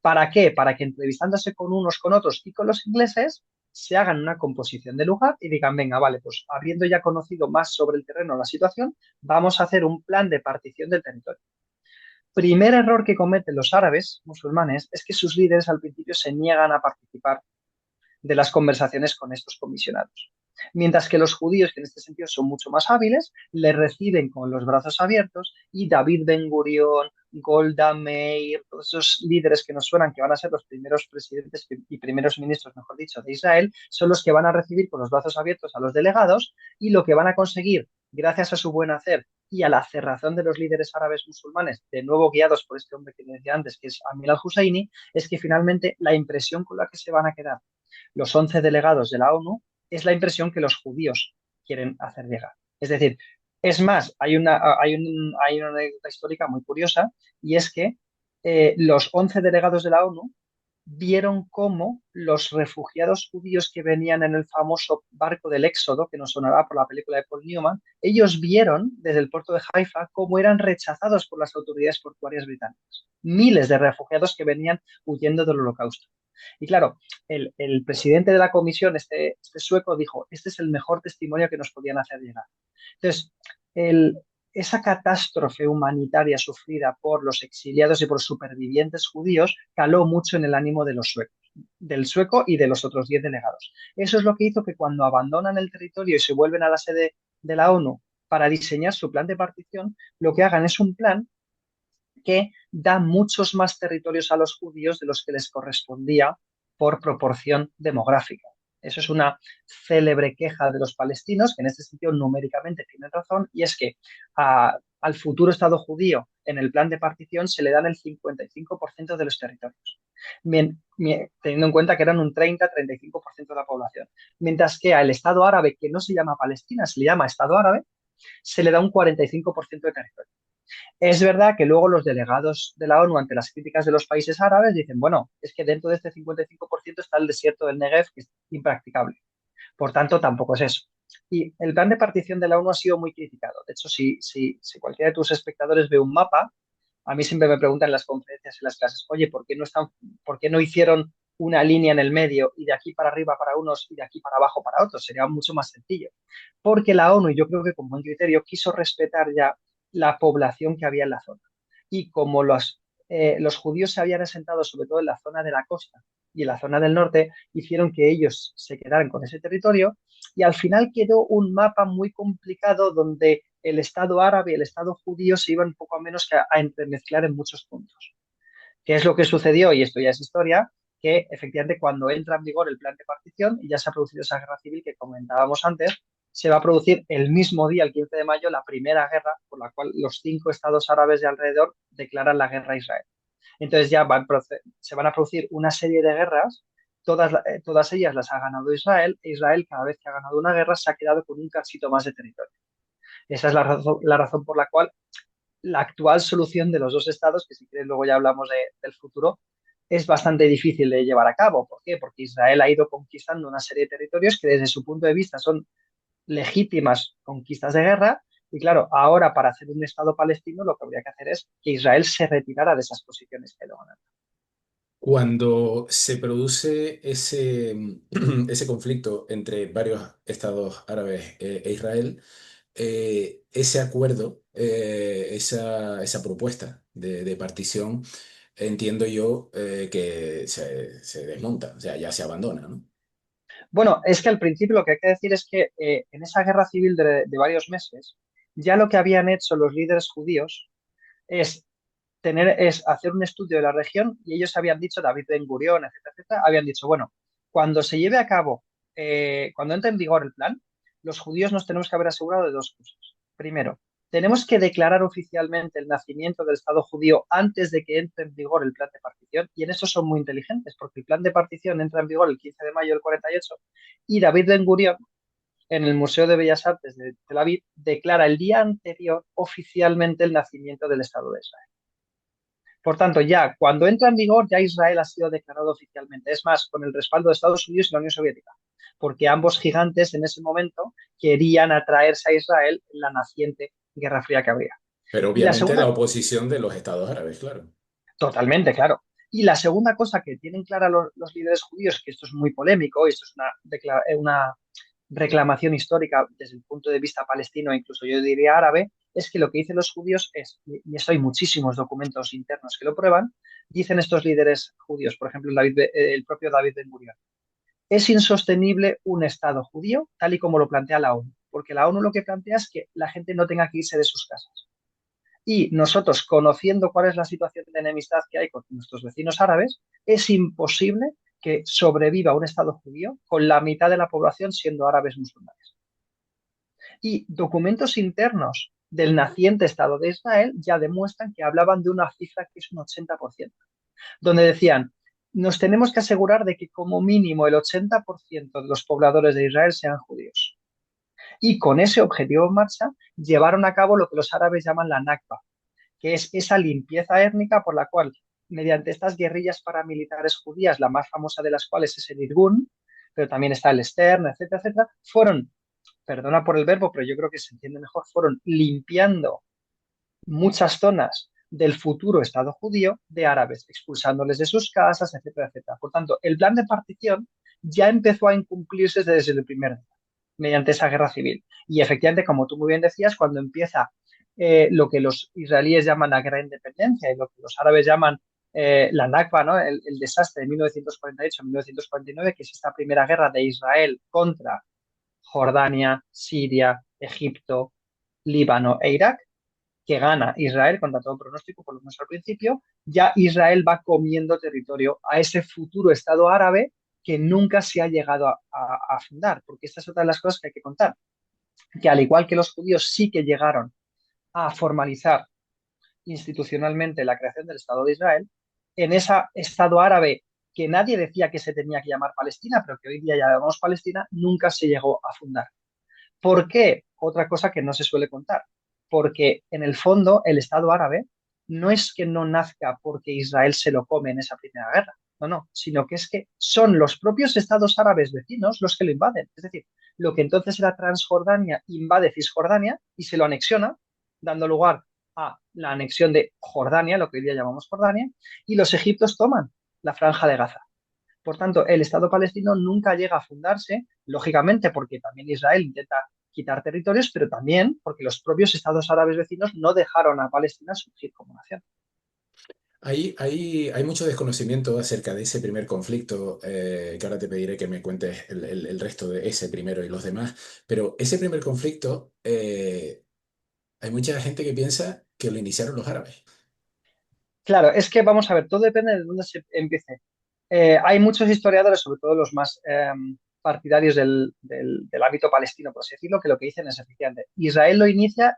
Speaker 2: ¿Para qué? Para que entrevistándose con unos, con otros y con los ingleses, se hagan una composición de lugar y digan, venga, vale, pues habiendo ya conocido más sobre el terreno, la situación, vamos a hacer un plan de partición del territorio. Primer error que cometen los árabes musulmanes es que sus líderes al principio se niegan a participar de las conversaciones con estos comisionados. Mientras que los judíos, que en este sentido son mucho más hábiles, le reciben con los brazos abiertos y David Ben Gurion, Golda Meir, todos esos líderes que nos suenan que van a ser los primeros presidentes y primeros ministros, mejor dicho, de Israel, son los que van a recibir con los brazos abiertos a los delegados y lo que van a conseguir, gracias a su buen hacer y a la cerrazón de los líderes árabes musulmanes, de nuevo guiados por este hombre que decía antes, que es Amir al-Husseini, es que finalmente la impresión con la que se van a quedar los 11 delegados de la ONU es la impresión que los judíos quieren hacer llegar. Es decir, es más, hay una anécdota histórica muy curiosa y es que los 11 delegados de la ONU vieron cómo los refugiados judíos que venían en el famoso barco del Éxodo, que nos sonará por la película de Paul Newman, ellos vieron desde el puerto de Haifa cómo eran rechazados por las autoridades portuarias británicas. Miles de refugiados que venían huyendo del holocausto. Y claro, el presidente de la comisión, este sueco, dijo, este es el mejor testimonio que nos podían hacer llegar. Entonces, el, esa catástrofe humanitaria sufrida por los exiliados y por supervivientes judíos caló mucho en el ánimo de los suecos, del sueco y de los otros 10 delegados. Eso es lo que hizo que cuando abandonan el territorio y se vuelven a la sede de la ONU para diseñar su plan de partición, lo que hagan es un plan que da muchos más territorios a los judíos de los que les correspondía por proporción demográfica. Eso es una célebre queja de los palestinos, que en este sentido numéricamente tienen razón, y es que al futuro Estado judío en el plan de partición se le dan el 55% de los territorios, teniendo en cuenta que eran un 30-35% de la población. Mientras que al Estado árabe, que no se llama Palestina, se le llama Estado árabe, se le da un 45% de territorio. Es verdad que luego los delegados de la ONU ante las críticas de los países árabes dicen, bueno, es que dentro de este 55% está el desierto del Negev, que es impracticable. Por tanto, tampoco es eso. Y el plan de partición de la ONU ha sido muy criticado. De hecho, si cualquiera de tus espectadores ve un mapa, a mí siempre me preguntan en las conferencias, en las clases, oye, ¿por qué no hicieron una línea en el medio y de aquí para arriba para unos y de aquí para abajo para otros? Sería mucho más sencillo. Porque la ONU, yo creo que con buen criterio, quiso respetar ya la población que había en la zona. Y como los judíos se habían asentado sobre todo en la zona de la costa y en la zona del norte, hicieron que ellos se quedaran con ese territorio y al final quedó un mapa muy complicado donde el Estado árabe y el Estado judío se iban un poco a menos que a entremezclar en muchos puntos. ¿Qué es lo que sucedió? Y esto ya es historia, que efectivamente cuando entra en vigor el plan de partición y ya se ha producido esa guerra civil que comentábamos antes, se va a producir el mismo día, el 15 de mayo, la primera guerra por la cual los 5 estados árabes de alrededor declaran la guerra a Israel. Entonces ya se van a producir una serie de guerras, todas ellas las ha ganado Israel, e Israel cada vez que ha ganado una guerra se ha quedado con un cachito más de territorio. Esa es la razón por la cual la actual solución de los dos estados, que si quieres luego ya hablamos del futuro, es bastante difícil de llevar a cabo. ¿Por qué? Porque Israel ha ido conquistando una serie de territorios que desde su punto de vista son legítimas conquistas de guerra. Y claro, ahora para hacer un Estado palestino lo que habría que hacer es que Israel se retirara de esas posiciones que lo ganan.
Speaker 1: Cuando se produce ese conflicto entre varios estados árabes e Israel, ese acuerdo, esa propuesta de partición, entiendo yo que se desmonta, o sea, ya se abandona, ¿no?
Speaker 2: Bueno, es que al principio lo que hay que decir es que en esa guerra civil de varios meses, ya lo que habían hecho los líderes judíos es es hacer un estudio de la región y ellos habían dicho, David Ben Gurión, etcétera, etcétera, habían dicho, bueno, cuando se lleve a cabo, cuando entre en vigor el plan, los judíos nos tenemos que haber asegurado de dos cosas. Primero, tenemos que declarar oficialmente el nacimiento del Estado judío antes de que entre en vigor el plan de partición, y en eso son muy inteligentes, porque el plan de partición entra en vigor el 15 de mayo del 48 y David Ben Gurión en el Museo de Bellas Artes de Tel Aviv declara el día anterior oficialmente el nacimiento del Estado de Israel. Por tanto, ya cuando entra en vigor, ya Israel ha sido declarado oficialmente. Es más, con el respaldo de Estados Unidos y la Unión Soviética, porque ambos gigantes en ese momento querían atraerse a Israel en la naciente Guerra Fría que habría.
Speaker 1: Pero
Speaker 2: Y la
Speaker 1: obviamente la
Speaker 2: segunda,
Speaker 1: oposición de los estados árabes, claro.
Speaker 2: totalmente, claro. Y la segunda cosa que tienen clara los líderes judíos, que esto es muy polémico, y esto es una reclamación histórica desde el punto de vista palestino, incluso yo diría árabe, es que lo que dicen los judíos es, y esto hay muchísimos documentos internos que lo prueban, dicen estos líderes judíos, por ejemplo, el propio David Ben Gurión, es insostenible un Estado judío tal y como lo plantea la ONU, porque la ONU lo que plantea es que la gente no tenga que irse de sus casas. Y nosotros, conociendo cuál es la situación de enemistad que hay con nuestros vecinos árabes, es imposible que sobreviva un Estado judío con la mitad de la población siendo árabes musulmanes. Y documentos internos del naciente Estado de Israel ya demuestran que hablaban de una cifra que es un 80%, donde decían, nos tenemos que asegurar de que como mínimo el 80% de los pobladores de Israel sean judíos. Y con ese objetivo en marcha, llevaron a cabo lo que los árabes llaman la Nakba, que es esa limpieza étnica por la cual, mediante estas guerrillas paramilitares judías, la más famosa de las cuales es el Irgun, pero también está el Stern, etcétera, etcétera, fueron, perdona por el verbo, pero yo creo que se entiende mejor, fueron limpiando muchas zonas del futuro Estado judío de árabes, expulsándoles de sus casas, etcétera, etcétera. Por tanto, el plan de partición ya empezó a incumplirse desde el primer día, mediante esa guerra civil. Y efectivamente, como tú muy bien decías, cuando empieza lo que los israelíes llaman la guerra de independencia y lo que los árabes llaman la Nakba, ¿no? El desastre de 1948-1949, que es esta primera guerra de Israel contra Jordania, Siria, Egipto, Líbano e Irak, que gana Israel contra todo pronóstico, por lo menos al principio, ya Israel va comiendo territorio a ese futuro Estado árabe que nunca se ha llegado a fundar, porque esta es otra de las cosas que hay que contar, que al igual que los judíos sí que llegaron a formalizar institucionalmente la creación del Estado de Israel, en ese Estado árabe que nadie decía que se tenía que llamar Palestina, pero que hoy día llamamos Palestina, nunca se llegó a fundar. ¿Por qué? Otra cosa que no se suele contar. Porque en el fondo el Estado árabe no es que no nazca porque Israel se lo come en esa primera guerra, no, no, sino que es que son los propios estados árabes vecinos los que lo invaden. Es decir, lo que entonces era Transjordania invade Cisjordania y se lo anexiona, dando lugar a la anexión de Jordania, lo que hoy día llamamos Jordania, y los egipcios toman la franja de Gaza. Por tanto, el Estado palestino nunca llega a fundarse, lógicamente porque también Israel intenta quitar territorios, pero también porque los propios estados árabes vecinos no dejaron a Palestina surgir como nación.
Speaker 1: Hay mucho desconocimiento acerca de ese primer conflicto, que ahora te pediré que me cuentes el resto de ese primero y los demás, pero ese primer conflicto, hay mucha gente que piensa que lo iniciaron los árabes.
Speaker 2: Claro, es que vamos a ver, todo depende de dónde se empiece. Hay muchos historiadores, sobre todo los más partidarios del ámbito palestino, por así decirlo, que lo que dicen es efectivamente, Israel lo inicia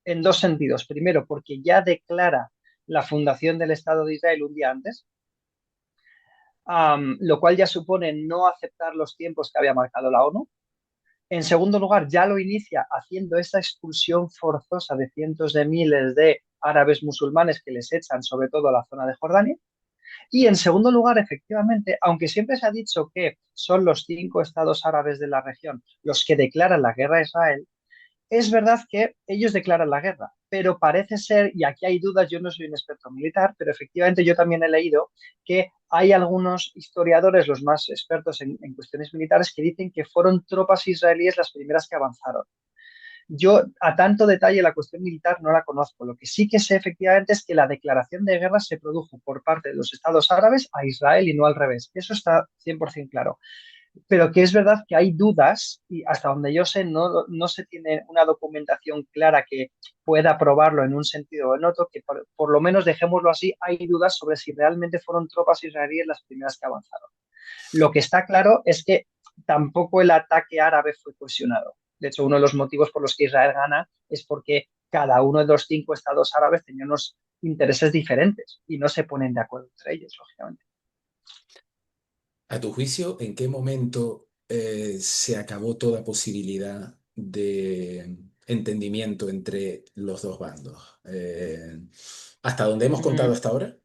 Speaker 2: en dos sentidos. Primero, porque ya declara la fundación del Estado de Israel un día antes, lo cual ya supone no aceptar los tiempos que había marcado la ONU. En segundo lugar, ya lo inicia haciendo esa expulsión forzosa de cientos de miles de árabes musulmanes que les echan sobre todo a la zona de Jordania. Y en segundo lugar, efectivamente, aunque siempre se ha dicho que son los 5 estados árabes de la región los que declaran la guerra a Israel, es verdad que ellos declaran la guerra, pero parece ser, y aquí hay dudas, yo no soy un experto militar, pero efectivamente yo también he leído que hay algunos historiadores, los más expertos en cuestiones militares, que dicen que fueron tropas israelíes las primeras que avanzaron. Yo a tanto detalle la cuestión militar no la conozco. Lo que sí que sé efectivamente es que la declaración de guerra se produjo por parte de los estados árabes a Israel y no al revés. Eso está 100% claro. Pero que es verdad que hay dudas y hasta donde yo sé no se tiene una documentación clara que pueda probarlo en un sentido o en otro, que por lo menos dejémoslo así, hay dudas sobre si realmente fueron tropas israelíes las primeras que avanzaron. Lo que está claro es que tampoco el ataque árabe fue cohesionado. De hecho, uno de los motivos por los que Israel gana es porque cada uno de los 5 estados árabes tenía unos intereses diferentes y no se ponen de acuerdo entre ellos, lógicamente.
Speaker 1: A tu juicio, ¿en qué momento se acabó toda posibilidad de entendimiento entre los dos bandos? ¿Hasta donde hemos contado
Speaker 2: Mm,
Speaker 1: hasta ahora?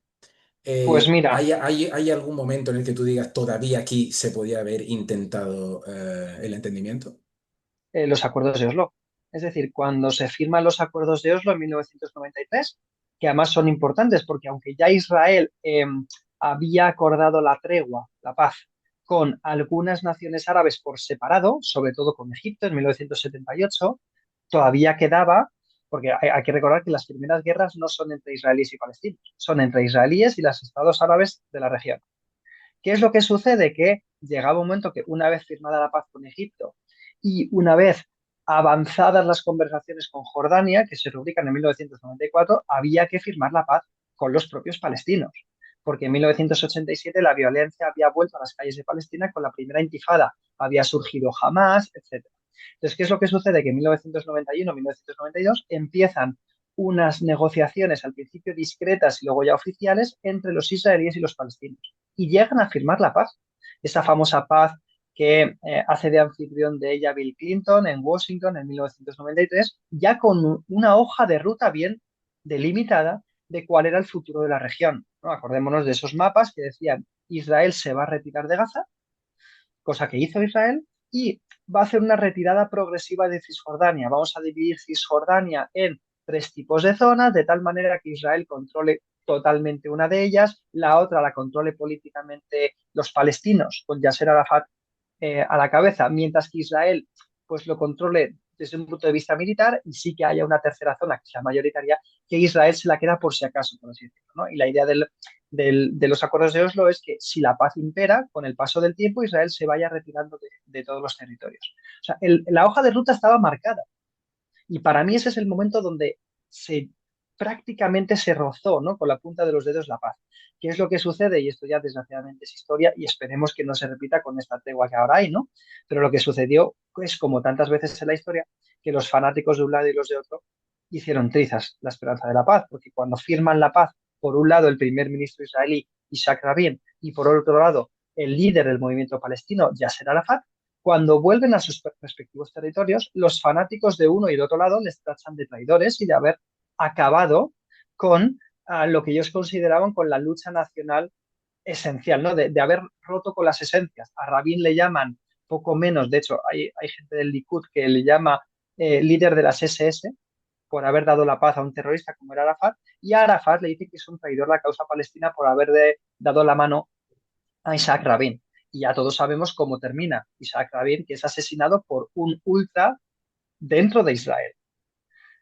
Speaker 2: Pues mira,
Speaker 1: ¿Hay algún momento en el que tú digas todavía aquí se podía haber intentado el entendimiento?
Speaker 2: los acuerdos de Oslo. Es decir, cuando se firman los acuerdos de Oslo en 1993, que además son importantes porque aunque ya Israel había acordado la tregua, la paz, con algunas naciones árabes por separado, sobre todo con Egipto en 1978, todavía quedaba, porque hay que recordar que las primeras guerras no son entre israelíes y palestinos, son entre israelíes y los estados árabes de la región. ¿Qué es lo que sucede? Que llegaba un momento que una vez firmada la paz con Egipto y una vez avanzadas las conversaciones con Jordania, que se rubrican en 1994, había que firmar la paz con los propios palestinos, porque en 1987 la violencia había vuelto a las calles de Palestina con la primera intifada, había surgido Hamas, etcétera. Entonces, ¿qué es lo que sucede? Que en 1991-1992 empiezan unas negociaciones al principio discretas y luego ya oficiales entre los israelíes y los palestinos y llegan a firmar la paz. Esa famosa paz que hace de anfitrión de ella Bill Clinton en Washington en 1993, ya con una hoja de ruta bien delimitada de cuál era el futuro de la región, ¿no? Acordémonos de esos mapas que decían Israel se va a retirar de Gaza, cosa que hizo Israel, y va a hacer una retirada progresiva de Cisjordania. Vamos a dividir Cisjordania en 3 tipos de zonas, de tal manera que Israel controle totalmente una de ellas, la otra la controle políticamente los palestinos, con Yasser Arafat a la cabeza, mientras que Israel pues lo controle desde un punto de vista militar y sí que haya una tercera zona que sea mayoritaria, que Israel se la queda por si acaso, por así decirlo, ¿no? Y la idea de los acuerdos de Oslo es que si la paz impera, con el paso del tiempo, Israel se vaya retirando de todos los territorios. O sea, la hoja de ruta estaba marcada y para mí ese es el momento donde se prácticamente se rozó, ¿no? Con la punta de los dedos la paz. ¿Qué es lo que sucede? Y esto ya desgraciadamente es historia y esperemos que no se repita con esta tregua que ahora hay, ¿no? Pero lo que sucedió es, como tantas veces en la historia, que los fanáticos de un lado y los de otro hicieron trizas la esperanza de la paz, porque cuando firman la paz, por un lado el primer ministro israelí, Isaac Rabin, y por otro lado el líder del movimiento palestino, Yasser Arafat, cuando vuelven a sus respectivos territorios, los fanáticos de uno y de otro lado les tachan de traidores y de haber acabado con lo que ellos consideraban con la lucha nacional esencial, ¿no? De haber roto con las esencias. A Rabin le llaman poco menos, de hecho, hay gente del Likud que le llama líder de las SS por haber dado la paz a un terrorista como era Arafat, y a Arafat le dice que es un traidor de la causa palestina por haber dado la mano a Isaac Rabin. Y ya todos sabemos cómo termina Isaac Rabin, que es asesinado por un ultra dentro de Israel.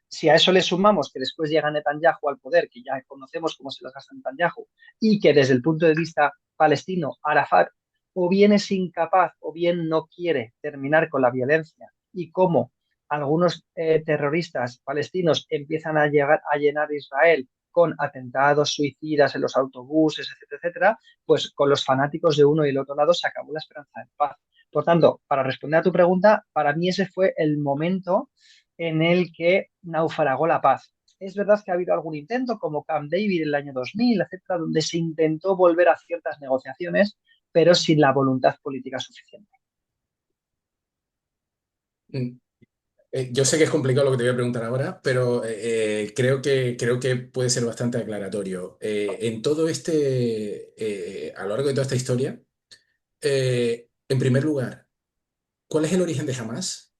Speaker 2: Si a eso le sumamos que después llega Netanyahu al poder, que ya conocemos cómo se las gasta Netanyahu, y que desde el punto de vista palestino, Arafat o bien es incapaz o bien no quiere terminar con la violencia, y cómo algunos terroristas palestinos empiezan a llegar a llenar Israel con atentados suicidas en los autobuses, etcétera, etcétera, pues con los fanáticos de uno y el otro lado se acabó la esperanza de paz. Por tanto, para responder a tu pregunta, para mí ese fue el momento en el que naufragó la paz. Es verdad que ha habido algún intento, como Camp David en el año 2000, etcétera, donde se intentó volver a ciertas negociaciones, pero sin la voluntad política suficiente.
Speaker 1: Mm, yo sé que es complicado lo que te voy a preguntar ahora, pero creo que puede ser bastante aclaratorio. En todo a lo largo de toda esta historia, en primer lugar, ¿cuál es el origen de Hamas?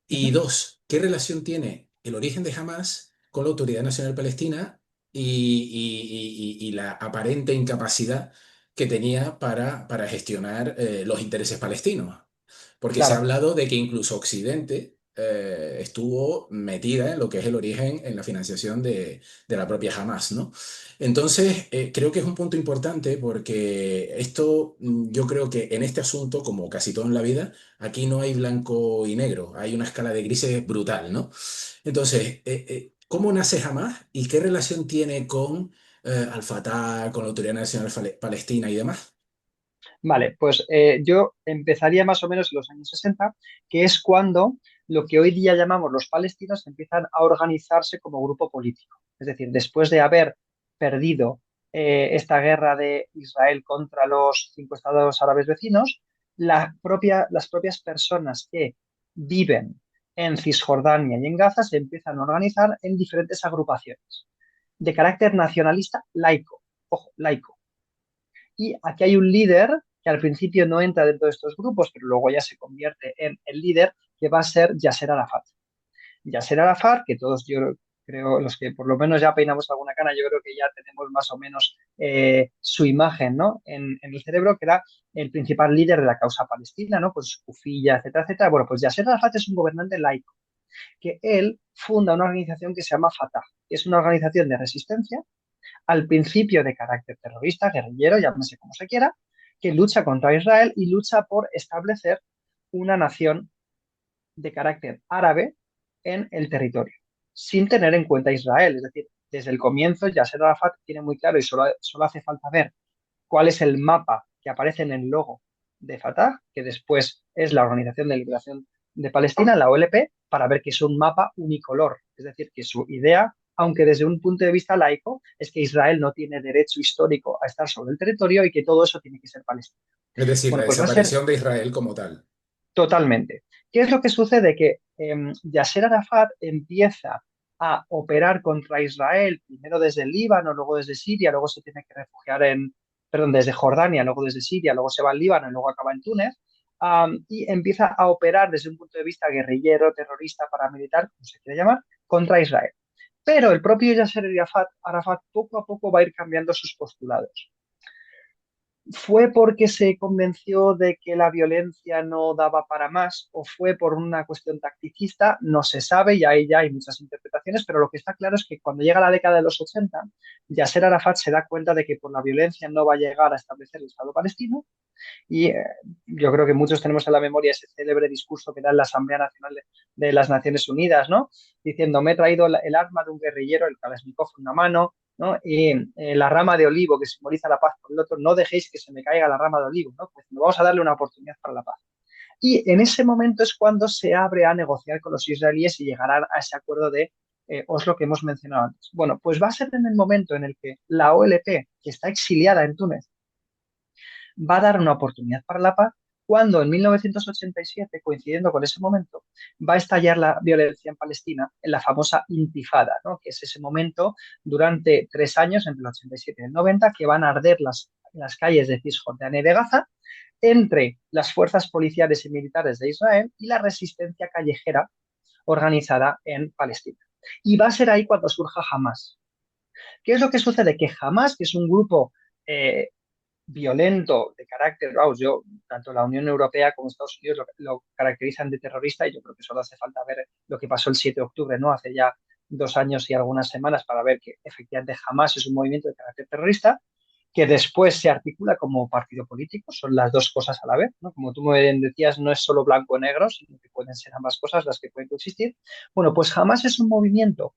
Speaker 1: Y
Speaker 2: Ujú.
Speaker 1: dos, ¿qué relación tiene el origen de Hamas con la Autoridad Nacional Palestina y la aparente incapacidad que tenía para gestionar los intereses palestinos? Porque se ha
Speaker 2: Claro.
Speaker 1: hablado de que incluso Occidente estuvo metida en lo que es el origen, en la financiación de la propia Hamas, ¿no? Entonces, creo que es un punto importante porque esto, yo creo que en este asunto, como casi todo en la vida, aquí no hay blanco y negro, hay una escala de grises brutal, ¿no? Entonces, ¿cómo nace Hamas y qué relación tiene con Al-Fatah, con la Autoridad Nacional Palestina y demás?
Speaker 2: Vale, pues yo empezaría más o menos en los años 60, que es cuando lo que hoy día llamamos los palestinos empiezan a organizarse como grupo político. Es decir, después de haber perdido esta guerra de Israel contra los cinco estados árabes vecinos, las propias personas que viven en Cisjordania y en Gaza se empiezan a organizar en diferentes agrupaciones de carácter nacionalista laico. Ojo, laico. Y aquí hay un líder que al principio no entra dentro de estos grupos, pero luego ya se convierte en el líder, que va a ser Yasser Arafat. Yasser Arafat, que todos yo creo, los que por lo menos ya peinamos alguna cana, yo creo que ya tenemos más o menos su imagen, ¿no? En el cerebro, que era el principal líder de la causa palestina, ¿no? Pues Kufilla, etcétera, etcétera. Bueno, pues Yasser Arafat es un gobernante laico, que él funda una organización que se llama Fatah, que es una organización de resistencia al principio de carácter terrorista, guerrillero, llámese como se quiera, que lucha contra Israel y lucha por establecer una nación de carácter árabe en el territorio, sin tener en cuenta Israel. Es decir, desde el comienzo Yasser Arafat tiene muy claro y solo hace falta ver cuál es el mapa que aparece en el logo de Fatah, que después es la Organización de Liberación de Palestina, la OLP, para ver que es un mapa unicolor. Es decir, que su idea, aunque desde un punto de vista laico, es que Israel no tiene derecho histórico a estar sobre el territorio y que todo eso tiene que ser palestino.
Speaker 1: Es decir, la
Speaker 2: Bueno, pues va a ser
Speaker 1: desaparición de Israel como tal.
Speaker 2: totalmente. ¿Qué es lo que sucede? Que Yasser Arafat empieza a operar contra Israel, primero desde el Líbano, luego desde Siria, luego se tiene que refugiar perdón, desde Jordania, luego desde Siria, luego se va al Líbano y luego acaba en Túnez, y empieza a operar desde un punto de vista guerrillero, terrorista, paramilitar, como se quiere llamar, contra Israel. Pero el propio Yasser Arafat poco a poco va a ir cambiando sus postulados. ¿Fue porque se convenció de que la violencia no daba para más o fue por una cuestión tacticista? No se sabe y ahí ya hay muchas interpretaciones, pero lo que está claro es que cuando llega la década de los 80, Yasser Arafat se da cuenta de que por la violencia no va a llegar a establecer el Estado palestino y yo creo que muchos tenemos en la memoria ese célebre discurso que da en la Asamblea Nacional de las Naciones Unidas, ¿no? Diciendo, me he traído el arma de un guerrillero, el Kalashnikov en una mano, ¿no? Y la rama de olivo que simboliza la paz por el otro, no dejéis que se me caiga la rama de olivo, ¿no? Pues vamos a darle una oportunidad para la paz. Y en ese momento es cuando se abre a negociar con los israelíes y llegarán a ese acuerdo de Oslo que hemos mencionado antes. Bueno, pues va a ser en el momento en el que la OLP, que está exiliada en Túnez, va a dar una oportunidad para la paz cuando en 1987, coincidiendo con ese momento, va a estallar la violencia en Palestina en la famosa Intifada, ¿no? Que es ese momento durante 3 años, entre el 87 y el 90, que van a arder las calles de Cisjordania y de Gaza entre las fuerzas policiales y militares de Israel y la resistencia callejera organizada en Palestina. Y va a ser ahí cuando surja Hamas. ¿Qué es lo que sucede? Que Hamas, que es un grupo violento de carácter, vamos, yo, tanto la Unión Europea como Estados Unidos lo caracterizan de terrorista y yo creo que solo hace falta ver lo que pasó el 7 de octubre, ¿no? Hace ya 2 años y algunas semanas para ver que efectivamente jamás es un movimiento de carácter terrorista, que después se articula como partido político, son las dos cosas a la vez, ¿no? Como tú me decías, no es solo blanco o negro, sino que pueden ser ambas cosas las que pueden coexistir. Bueno, pues jamás es un movimiento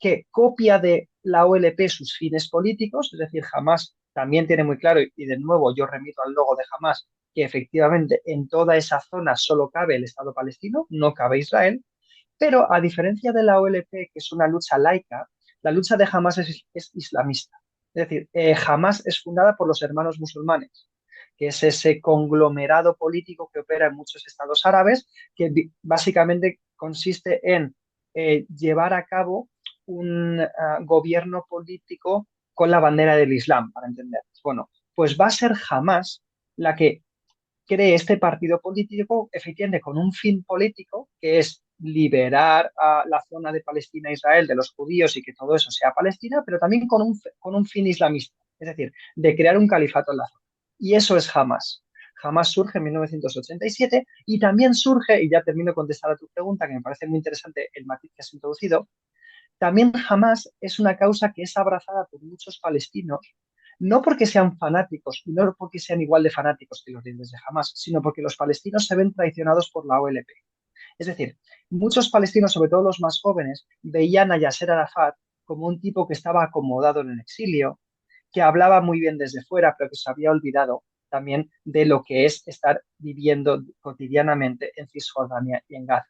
Speaker 2: que copia de la OLP sus fines políticos, es decir, Hamas también tiene muy claro, y de nuevo yo remito al logo de Hamas, que efectivamente en toda esa zona solo cabe el Estado palestino, no cabe Israel, pero a diferencia de la OLP, que es una lucha laica, la lucha de Hamas es islamista. Es decir, Hamas es fundada por los hermanos musulmanes, que es ese conglomerado político que opera en muchos estados árabes, que básicamente consiste en llevar a cabo un gobierno político con la bandera del Islam, para entender. Bueno, pues va a ser Hamas la que cree este partido político efectivamente con un fin político que es liberar a la zona de Palestina e Israel de los judíos y que todo eso sea Palestina, pero también con un fin islamista, es decir, de crear un califato en la zona. Y eso es Hamas. Hamas surge en 1987 y también surge, y ya termino de contestar a tu pregunta, que me parece muy interesante el matiz que has introducido, también Hamas es una causa que es abrazada por muchos palestinos, no porque sean fanáticos y no porque sean igual de fanáticos que los líderes de Hamas, sino porque los palestinos se ven traicionados por la OLP. Es decir, muchos palestinos, sobre todo los más jóvenes, veían a Yasser Arafat como un tipo que estaba acomodado en el exilio, que hablaba muy bien desde fuera, pero que se había olvidado también de lo que es estar viviendo cotidianamente en Cisjordania y en Gaza.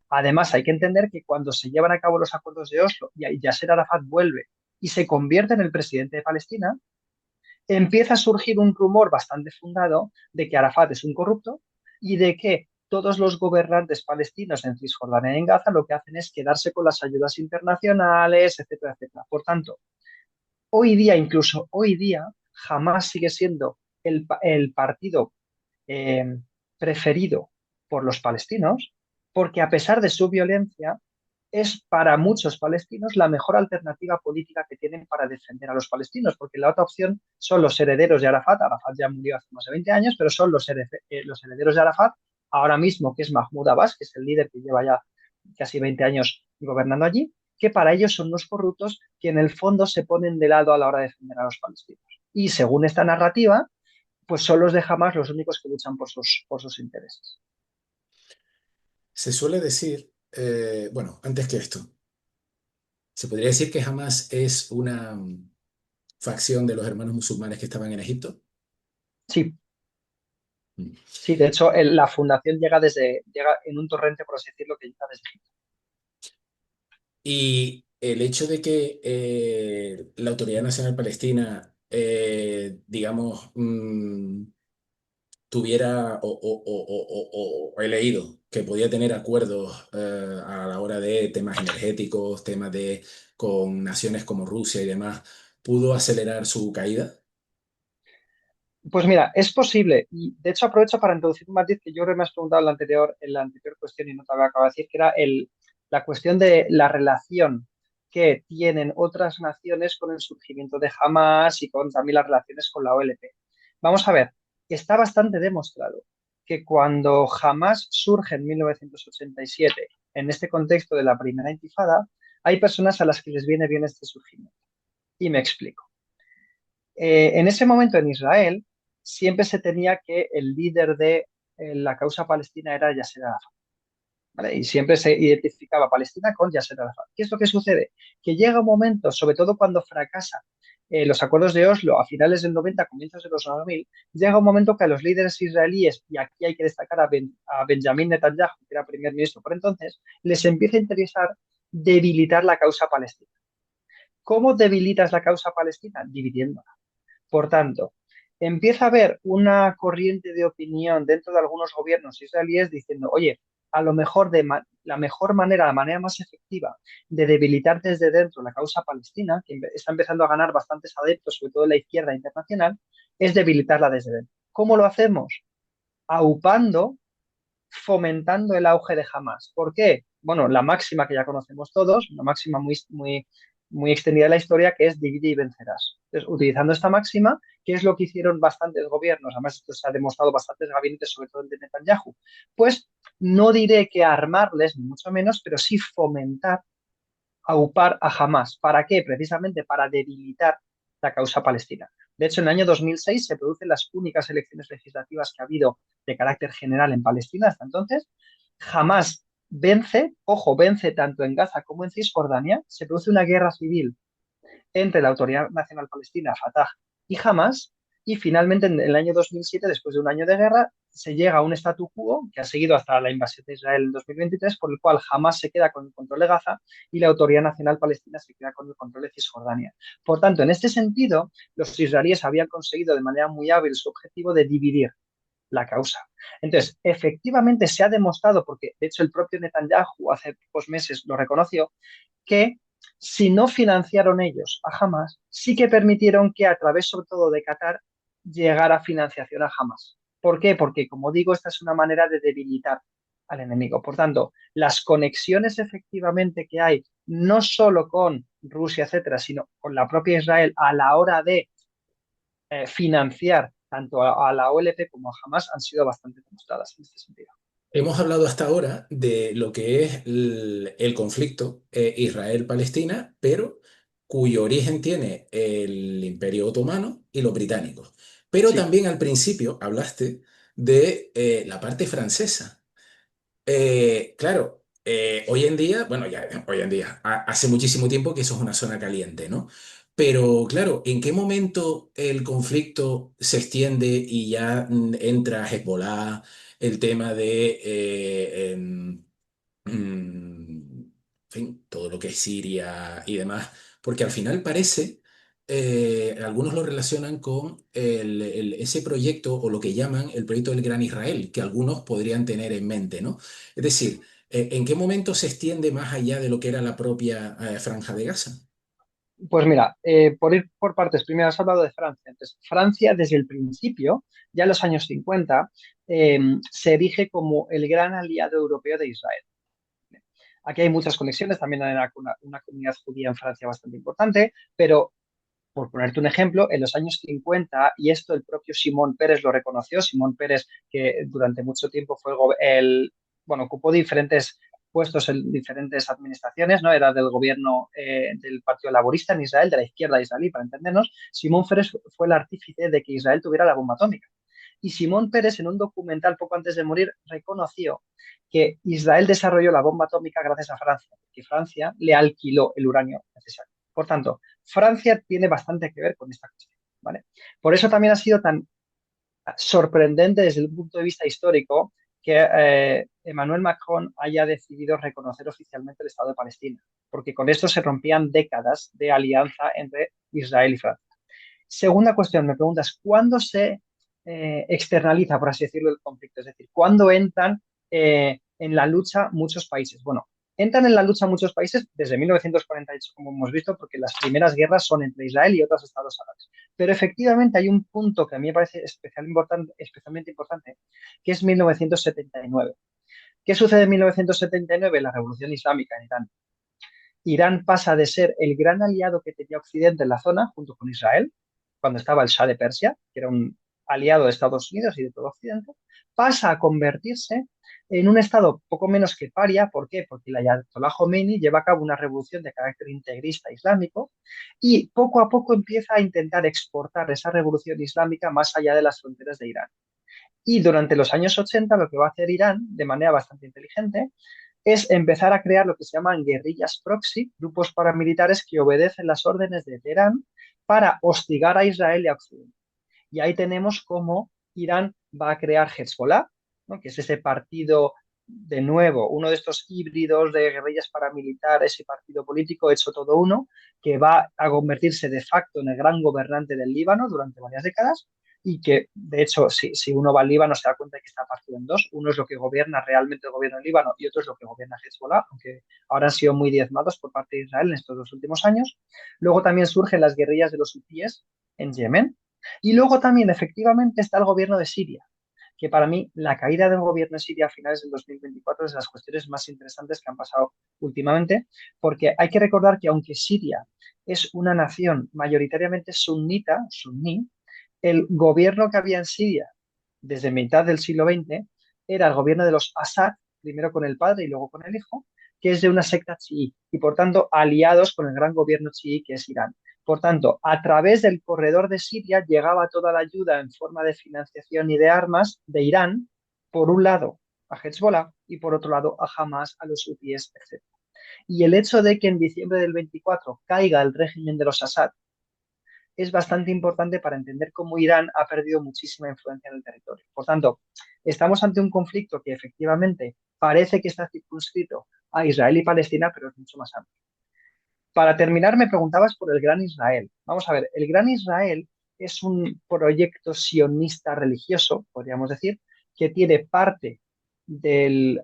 Speaker 2: Además, hay que entender que cuando se llevan a cabo los acuerdos de Oslo y Yasser Arafat vuelve y se convierte en el presidente de Palestina, empieza a surgir un rumor bastante fundado de que Arafat es un corrupto y de que todos los gobernantes palestinos en Cisjordania y en Gaza lo que hacen es quedarse con las ayudas internacionales, etcétera, etcétera. Por tanto, hoy día, incluso hoy día, jamás sigue siendo el partido eh, preferido por los palestinos, porque a pesar de su violencia, es para muchos palestinos la mejor alternativa política que tienen para defender a los palestinos, porque la otra opción son los herederos de Arafat. Arafat ya murió hace más de 20 años, pero son los herederos de Arafat, ahora mismo que es Mahmoud Abbas, que es el líder que lleva ya casi 20 años gobernando allí, que para ellos son los corruptos que en el fondo se ponen de lado a la hora de defender a los palestinos. Y según esta narrativa, pues son los de Hamas los únicos que luchan por sus intereses.
Speaker 1: Se suele decir, bueno, antes que esto, se podría decir que Hamas es una facción de los hermanos musulmanes que estaban en Egipto.
Speaker 2: Sí,
Speaker 1: Mm.
Speaker 2: sí, de hecho, la fundación llega en un torrente, por así decirlo, que llega desde Egipto.
Speaker 1: Y el hecho de que la Autoridad Nacional Palestina, digamos, tuviera o he leído que podía tener acuerdos a la hora de temas energéticos, temas de con naciones como Rusia y demás, pudo acelerar su caída.
Speaker 2: Pues mira, es posible, y de hecho aprovecho para introducir un matiz que yo creo que me has preguntado en la anterior cuestión y no te había acabado de decir, que era la cuestión de la relación que tienen otras naciones con el surgimiento de Hamas y con también las relaciones con la OLP. Vamos a ver, está bastante demostrado que cuando Hamas surge en 1987, en este contexto de la primera intifada, hay personas a las que les viene bien este surgimiento. Y me explico. En ese momento en Israel siempre se tenía que el líder de la causa palestina era Yasser Arafat, ¿vale? Y siempre se identificaba Palestina con Yasser Arafat. ¿Qué es lo que sucede? Que llega un momento, sobre todo cuando fracasa los acuerdos de Oslo a finales del 90, comienzos de los 2000, llega un momento que a los líderes israelíes, y aquí hay que destacar a Benjamin Netanyahu, que era primer ministro por entonces, les empieza a interesar debilitar la causa palestina. ¿Cómo debilitas la causa palestina? Dividiéndola. Por tanto, empieza a haber una corriente de opinión dentro de algunos gobiernos israelíes diciendo, oye, a lo mejor la mejor manera, la manera más efectiva de debilitar desde dentro la causa palestina, que está empezando a ganar bastantes adeptos, sobre todo en la izquierda internacional, es debilitarla desde dentro. ¿Cómo lo hacemos? Aupando, fomentando el auge de Hamas. ¿Por qué? Bueno, la máxima que ya conocemos todos, una máxima muy extendida en la historia, que es divide y vencerás. Entonces, utilizando esta máxima, ¿qué es lo que hicieron bastantes gobiernos? Además, esto se ha demostrado bastantes gabinetes, sobre todo el de Netanyahu. Pues no diré que armarles, ni mucho menos, pero sí fomentar, aupar a Hamas. ¿Para qué? Precisamente para debilitar la causa palestina. De hecho, en el año 2006 se producen las únicas elecciones legislativas que ha habido de carácter general en Palestina hasta entonces. Jamás vence, ojo, vence tanto en Gaza como en Cisjordania, se produce una guerra civil entre la Autoridad Nacional Palestina, Fatah, y Hamas, y finalmente en el año 2007, después de un año de guerra, se llega a un statu quo que ha seguido hasta la invasión de Israel en 2023, por el cual Hamas se queda con el control de Gaza y la Autoridad Nacional Palestina se queda con el control de Cisjordania. Por tanto, en este sentido, los israelíes habían conseguido de manera muy hábil su objetivo de dividir la causa. Entonces, efectivamente se ha demostrado, porque de hecho el propio Netanyahu hace pocos meses lo reconoció, que si no financiaron ellos a Hamas, sí que permitieron que a través sobre todo de Qatar llegara financiación a Hamas. ¿Por qué? Porque, como digo, esta es una manera de debilitar al enemigo. Por tanto, las conexiones efectivamente que hay, no solo con Rusia, etcétera, sino con la propia Israel a la hora de financiar tanto a la OLP como a Hamas han sido bastante demostradas en este sentido.
Speaker 1: Hemos hablado hasta ahora de lo que es el conflicto Israel-Palestina, pero cuyo origen tiene el Imperio Otomano y los británicos. Pero
Speaker 2: Sí,
Speaker 1: también al principio hablaste de la parte francesa. Claro, hoy en día, bueno, ya hoy en día, hace muchísimo tiempo que eso es una zona caliente, ¿no? Pero claro, ¿en qué momento el conflicto se extiende y ya entra Hezbollah, el tema de, en fin, todo lo que es Siria y demás? Porque al final parece, algunos lo relacionan con ese proyecto o lo que llaman el proyecto del Gran Israel, que algunos podrían tener en mente, ¿no? Es decir, ¿en qué momento se extiende más allá de lo que era la propia Franja de Gaza?
Speaker 2: pues mira, por ir por partes, primero has hablado de Francia. Entonces, Francia desde el principio, ya en los años 50, se erige como el gran aliado europeo de Israel. Aquí hay muchas conexiones, también hay una comunidad judía en Francia bastante importante, pero por ponerte un ejemplo, en los años 50, y esto el propio Simón Pérez lo reconoció, Simón Pérez, que durante mucho tiempo fue bueno, ocupó diferentes puestos en diferentes administraciones, ¿no? Era del gobierno del Partido Laborista en Israel, de la izquierda israelí, para entendernos. Simón Pérez fue el artífice de que Israel tuviera la bomba atómica. Y Simón Pérez, en un documental poco antes de morir, reconoció que Israel desarrolló la bomba atómica gracias a Francia, que Francia le alquiló el uranio necesario. Por tanto, Francia tiene bastante que ver con esta cuestión, ¿vale? Por eso también ha sido tan sorprendente desde un punto de vista histórico que Emmanuel Macron haya decidido reconocer oficialmente el Estado de Palestina, porque con esto se rompían décadas de alianza entre Israel y Francia. Segunda cuestión, me preguntas, ¿cuándo se externaliza, por así decirlo, el conflicto? Es decir, ¿cuándo entran en la lucha muchos países? Bueno, entran en la lucha muchos países desde 1948, como hemos visto, porque las primeras guerras son entre Israel y otros estados árabes. Pero efectivamente hay un punto que a mí me parece especialmente importante, que es 1979. ¿Qué sucede en 1979? La Revolución Islámica en Irán. Irán pasa de ser el gran aliado que tenía Occidente en la zona, junto con Israel, cuando estaba el Shah de Persia, que era un aliado de Estados Unidos y de todo Occidente, pasa a convertirse en un estado poco menos que paria. ¿Por qué? Porque el Ayatollah Khomeini lleva a cabo una revolución de carácter integrista islámico y poco a poco empieza a intentar exportar esa revolución islámica más allá de las fronteras de Irán. Y durante los años 80 lo que va a hacer Irán, de manera bastante inteligente, es empezar a crear lo que se llaman guerrillas proxy, grupos paramilitares que obedecen las órdenes de Teherán para hostigar a Israel y a Occidente. Y ahí tenemos cómo Irán va a crear Hezbollah, ¿no? Que es ese partido, de nuevo, uno de estos híbridos de guerrillas paramilitares y partido político hecho todo uno, que va a convertirse de facto en el gran gobernante del Líbano durante varias décadas y que, de hecho, si uno va al Líbano se da cuenta que está partido en dos. Uno es lo que gobierna realmente el gobierno del Líbano y otro es lo que gobierna Hezbollah, aunque ahora han sido muy diezmados por parte de Israel en estos dos últimos años. Luego también surgen las guerrillas de los hutíes en Yemen, y luego también efectivamente está el gobierno de Siria, que para mí la caída del gobierno de Siria a finales del 2024 es de las cuestiones más interesantes que han pasado últimamente, porque hay que recordar que aunque Siria es una nación mayoritariamente sunita, suní, el gobierno que había en Siria desde mitad del siglo XX era el gobierno de los Assad, primero con el padre y luego con el hijo, que es de una secta chií y por tanto aliados con el gran gobierno chií que es Irán. Por tanto, a través del corredor de Siria llegaba toda la ayuda en forma de financiación y de armas de Irán, por un lado, a Hezbollah, y por otro lado a Hamas, a los hutíes, etc. Y el hecho de que en diciembre del 24 caiga el régimen de los Assad es bastante importante para entender cómo Irán ha perdido muchísima influencia en el territorio. Por tanto, estamos ante un conflicto que efectivamente parece que está circunscrito a Israel y Palestina, pero es mucho más amplio. Para terminar, me preguntabas por el Gran Israel. Vamos a ver, el Gran Israel es un proyecto sionista religioso, podríamos decir, que tiene parte del,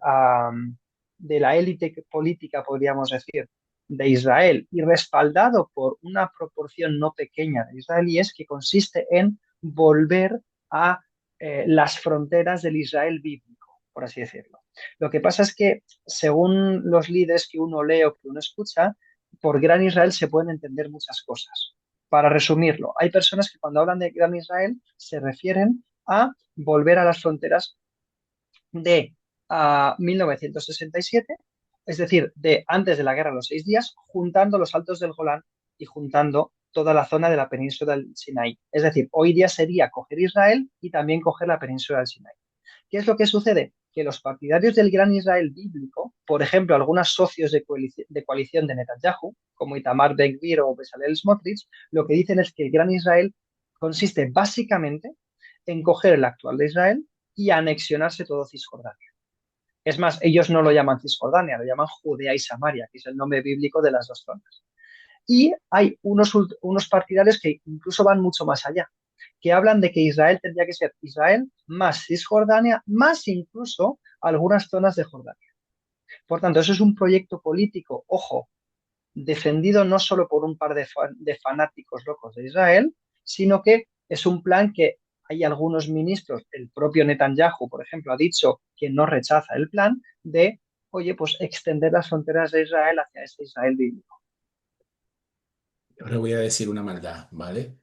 Speaker 2: de la élite política, podríamos decir, de Israel y respaldado por una proporción no pequeña de israelíes que consiste en volver a las fronteras del Israel bíblico, por así decirlo. Lo que pasa es que, según los líderes que uno lee o que uno escucha, por Gran Israel se pueden entender muchas cosas. Para resumirlo, hay personas que cuando hablan de Gran Israel se refieren a volver a las fronteras de 1967, es decir, de antes de la Guerra de los 6 días, juntando los Altos del Golán y juntando toda la zona de la península del Sinaí. Es decir, hoy día sería coger Israel y también coger la península del Sinaí. ¿Qué es lo que sucede? Que los partidarios del Gran Israel bíblico, por ejemplo, algunos socios de coalición de Netanyahu, como Itamar Ben-Gvir o Bezalel Smotrich, lo que dicen es que el Gran Israel consiste básicamente en coger el actual de Israel y anexionarse todo Cisjordania. Es más, ellos no lo llaman Cisjordania, lo llaman Judea y Samaria, que es el nombre bíblico de las dos zonas. Y hay unos partidarios que incluso van mucho más allá, que hablan de que Israel tendría que ser Israel más Cisjordania, más incluso algunas zonas de Jordania. Por tanto, eso es un proyecto político, ojo, defendido no solo por un par de fanáticos locos de Israel, sino que es un plan que hay algunos ministros, el propio Netanyahu, por ejemplo, ha dicho que no rechaza el plan de, oye, pues extender las fronteras de Israel hacia este Israel bíblico.
Speaker 1: Ahora voy a decir una maldad, ¿vale?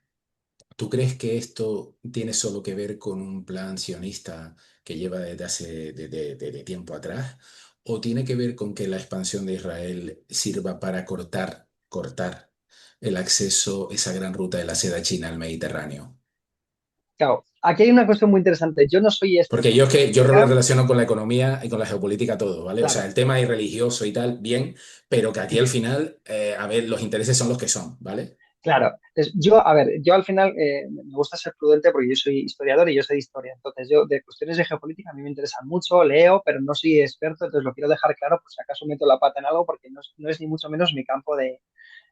Speaker 1: ¿Tú crees que esto tiene solo que ver con un plan sionista que lleva desde hace de tiempo atrás? ¿O tiene que ver con que la expansión de Israel sirva para cortar el acceso, esa gran ruta de la seda china al Mediterráneo?
Speaker 2: Claro, aquí hay una cuestión muy interesante. Yo no soy
Speaker 1: Porque
Speaker 2: experto en
Speaker 1: yo es que yo lo
Speaker 2: geopolítica,
Speaker 1: relaciono con la economía y con la geopolítica todo, ¿vale? O sea,
Speaker 2: claro,
Speaker 1: el tema es religioso y tal, bien, pero que aquí al final, a ver, los intereses son los que son, ¿vale?
Speaker 2: claro. Entonces, yo, a ver, yo al final me gusta ser prudente porque yo soy historiador y yo sé de historia. Entonces, yo de cuestiones de geopolítica a mí me interesan mucho, leo, pero no soy experto, entonces lo quiero dejar claro por si acaso meto la pata en algo porque no es ni mucho menos mi campo de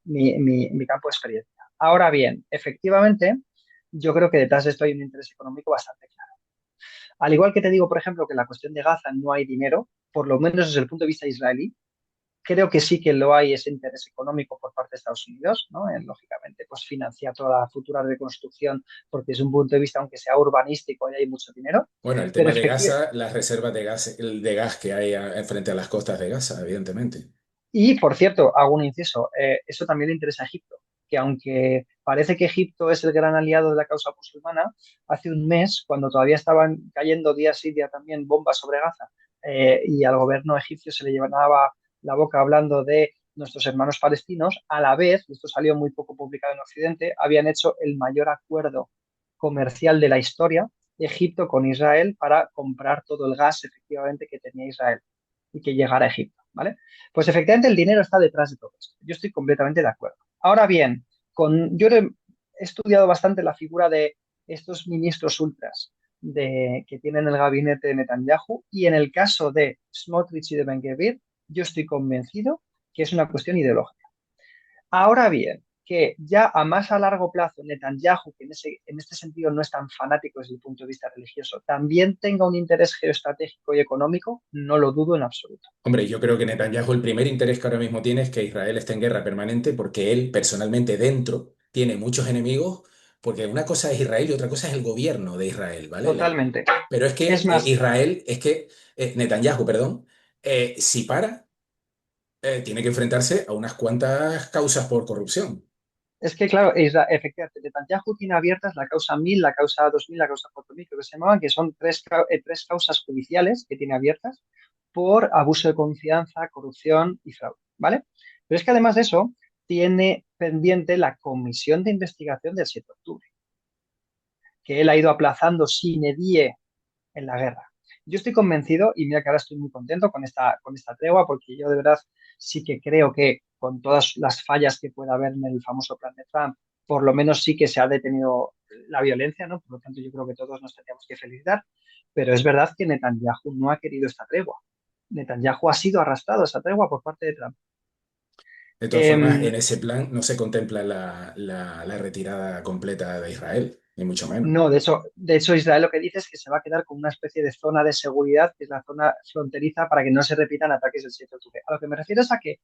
Speaker 2: experiencia. Ahora bien, efectivamente, yo creo que detrás de esto hay un interés económico bastante claro. Al igual que te digo, por ejemplo, que en la cuestión de Gaza no hay dinero, por lo menos desde el punto de vista israelí, creo que sí que lo hay ese interés económico por parte de Estados Unidos, ¿no? Lógicamente, pues financiar toda la futura reconstrucción, porque desde un punto de vista, aunque sea urbanístico, ahí hay mucho dinero.
Speaker 1: Bueno, el
Speaker 2: Pero
Speaker 1: tema de
Speaker 2: efectivamente,
Speaker 1: Gaza, las reservas de gas, de gas que hay frente a las costas de Gaza, evidentemente.
Speaker 2: y por cierto, hago un inciso, eso también le interesa a Egipto, que aunque parece que Egipto es el gran aliado de la causa musulmana, hace un mes, cuando todavía estaban cayendo día sí día también bombas sobre Gaza, y al gobierno egipcio se le llevaba la boca hablando de nuestros hermanos palestinos, a la vez, y esto salió muy poco publicado en Occidente, habían hecho el mayor acuerdo comercial de la historia de Egipto con Israel para comprar todo el gas efectivamente que tenía Israel y que llegara a Egipto, ¿vale? Pues efectivamente el dinero está detrás de todo esto. Yo estoy completamente de acuerdo. Ahora bien, yo he estudiado bastante la figura de estos ministros ultras que tienen el gabinete de Netanyahu y en el caso de Smotrich y de Ben-Gvir, yo estoy convencido que es una cuestión ideológica. Ahora bien, que ya a más a largo plazo Netanyahu, que en este sentido no es tan fanático desde el punto de vista religioso, también tenga un interés geoestratégico y económico, no lo dudo en absoluto.
Speaker 1: Hombre, yo creo que Netanyahu el primer interés que ahora mismo tiene es que Israel esté en guerra permanente porque él personalmente dentro tiene muchos enemigos, porque una cosa es Israel y otra cosa es el gobierno de Israel, ¿vale?
Speaker 2: Totalmente.
Speaker 1: Pero es
Speaker 2: Es
Speaker 1: que
Speaker 2: más,
Speaker 1: Israel, es que Netanyahu, perdón, si para, tiene que enfrentarse a unas cuantas causas por corrupción.
Speaker 2: es que claro, efectivamente, Netanyahu tiene abiertas la causa 1000, la causa 2000, la causa 4000, creo que se llamaban, que son tres causas judiciales que tiene abiertas por abuso de confianza, corrupción y fraude, ¿vale? Pero es que además de eso, tiene pendiente la comisión de investigación del 7 de octubre, que él ha ido aplazando sine die en la guerra. Yo estoy convencido, y mira que ahora estoy muy contento con esta tregua, porque yo de verdad sí que creo que con todas las fallas que pueda haber en el famoso plan de Trump, por lo menos sí que se ha detenido la violencia, ¿no? Por lo tanto, yo creo que todos nos tendríamos que felicitar, pero es verdad que Netanyahu no ha querido esta tregua. Netanyahu ha sido arrastrado a esa tregua por parte de Trump.
Speaker 1: De todas formas,
Speaker 2: Em,
Speaker 1: en ese plan no se contempla la retirada completa de Israel, ni mucho menos.
Speaker 2: No, de hecho, Israel lo que dice es que se va a quedar con una especie de zona de seguridad, que es la zona fronteriza, para que no se repitan ataques del 7 de octubre. A lo que me refiero es a que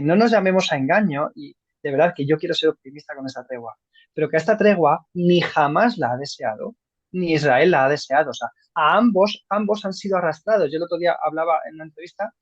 Speaker 2: no nos llamemos a engaño, y de verdad que yo quiero ser optimista con esta tregua, pero que a esta tregua ni jamás la ha deseado, ni Israel la ha deseado. O sea, a ambos han sido arrastrados. Yo el otro día hablaba en una entrevista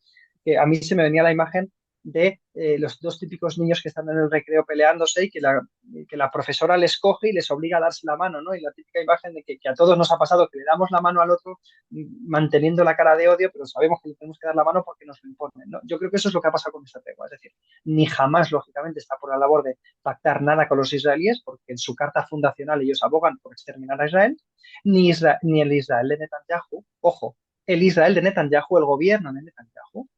Speaker 2: que a mí se me venía la imagen de los dos típicos niños que están en el recreo peleándose y que la profesora les coge y les obliga a darse la mano, ¿no? Y la típica imagen de que a todos nos ha pasado que le damos la mano al otro manteniendo la cara de odio, pero sabemos que le tenemos que dar la mano porque nos lo imponen, ¿no? Yo creo que eso es lo que ha pasado con esta tregua, es decir, ni jamás, lógicamente, está por la labor de pactar nada con los israelíes, porque en su carta fundacional ellos abogan por exterminar a Israel, ni el Israel de Netanyahu, ojo, el Israel de Netanyahu, el gobierno de Netanyahu,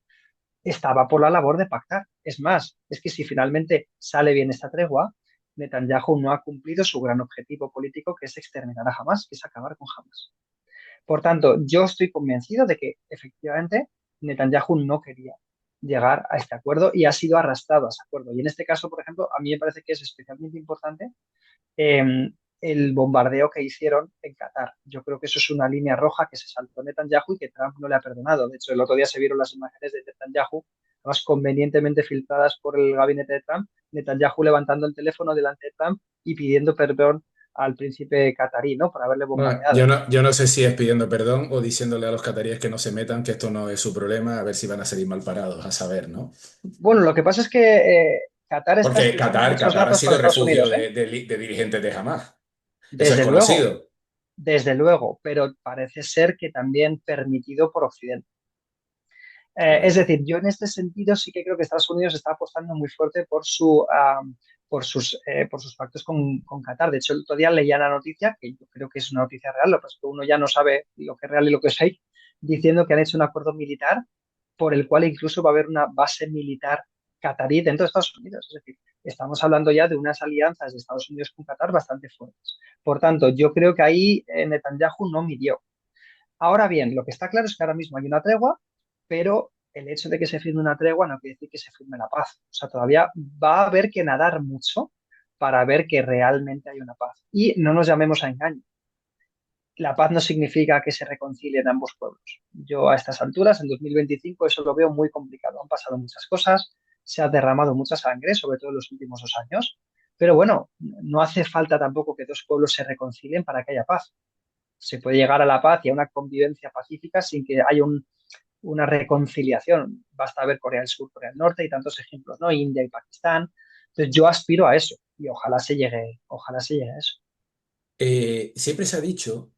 Speaker 2: estaba por la labor de pactar. Es más, es que si finalmente sale bien esta tregua, Netanyahu no ha cumplido su gran objetivo político, que es exterminar a Hamas, que es acabar con Hamas. Por tanto, yo estoy convencido de que efectivamente Netanyahu no quería llegar a este acuerdo y ha sido arrastrado a ese acuerdo. Y en este caso, por ejemplo, a mí me parece que es especialmente importante eh, el bombardeo que hicieron en Qatar. Yo creo que eso es una línea roja que se saltó Netanyahu y que Trump no le ha perdonado. De hecho, el otro día se vieron las imágenes de Netanyahu, además convenientemente filtradas por el gabinete de Trump, Netanyahu levantando el teléfono delante de Trump y pidiendo perdón al príncipe catarí, ¿no? Por haberle
Speaker 1: Bueno,
Speaker 2: bombardeado.
Speaker 1: yo no sé si es pidiendo perdón o diciéndole a los cataríes que no se metan, que esto no es su problema, a ver si van a salir mal parados, a saber, ¿no?
Speaker 2: Bueno, lo que pasa es que Qatar está
Speaker 1: Porque
Speaker 2: estrechando muchos
Speaker 1: Qatar ha
Speaker 2: lazos con
Speaker 1: sido
Speaker 2: Estados
Speaker 1: refugio
Speaker 2: Unidos, ¿eh?
Speaker 1: de dirigentes de Hamas. Eso es
Speaker 2: Desde luego,
Speaker 1: conocido.
Speaker 2: desde luego, pero parece ser que también permitido por Occidente. Es
Speaker 1: Correcto.
Speaker 2: decir, yo en este sentido sí que creo que Estados Unidos está apostando muy fuerte por sus pactos con Qatar. De hecho, el otro día leía la noticia, que yo creo que es una noticia real, lo que pasa es que uno ya no sabe lo que es real y lo que es fake, diciendo que han hecho un acuerdo militar por el cual incluso va a haber una base militar catarí dentro de Estados Unidos. Es decir, estamos hablando ya de unas alianzas de Estados Unidos con Qatar bastante fuertes. Por tanto, yo creo que ahí Netanyahu no midió. Ahora bien, lo que está claro es que ahora mismo hay una tregua, pero el hecho de que se firme una tregua no quiere decir que se firme la paz. O sea, todavía va a haber que nadar mucho para ver que realmente hay una paz. Y no nos llamemos a engaño. La paz no significa que se reconcilien ambos pueblos. Yo a estas alturas, en 2025, eso lo veo muy complicado. Han pasado muchas cosas, se ha derramado mucha sangre, sobre todo en los últimos 2 años, pero bueno, no hace falta tampoco que dos pueblos se reconcilien para que haya paz. Se puede llegar a la paz y a una convivencia pacífica sin que haya una reconciliación. Basta ver Corea del Sur, Corea del Norte y tantos ejemplos, ¿no? India y Pakistán. Entonces yo aspiro a eso y ojalá se llegue a eso.
Speaker 1: Siempre se ha dicho,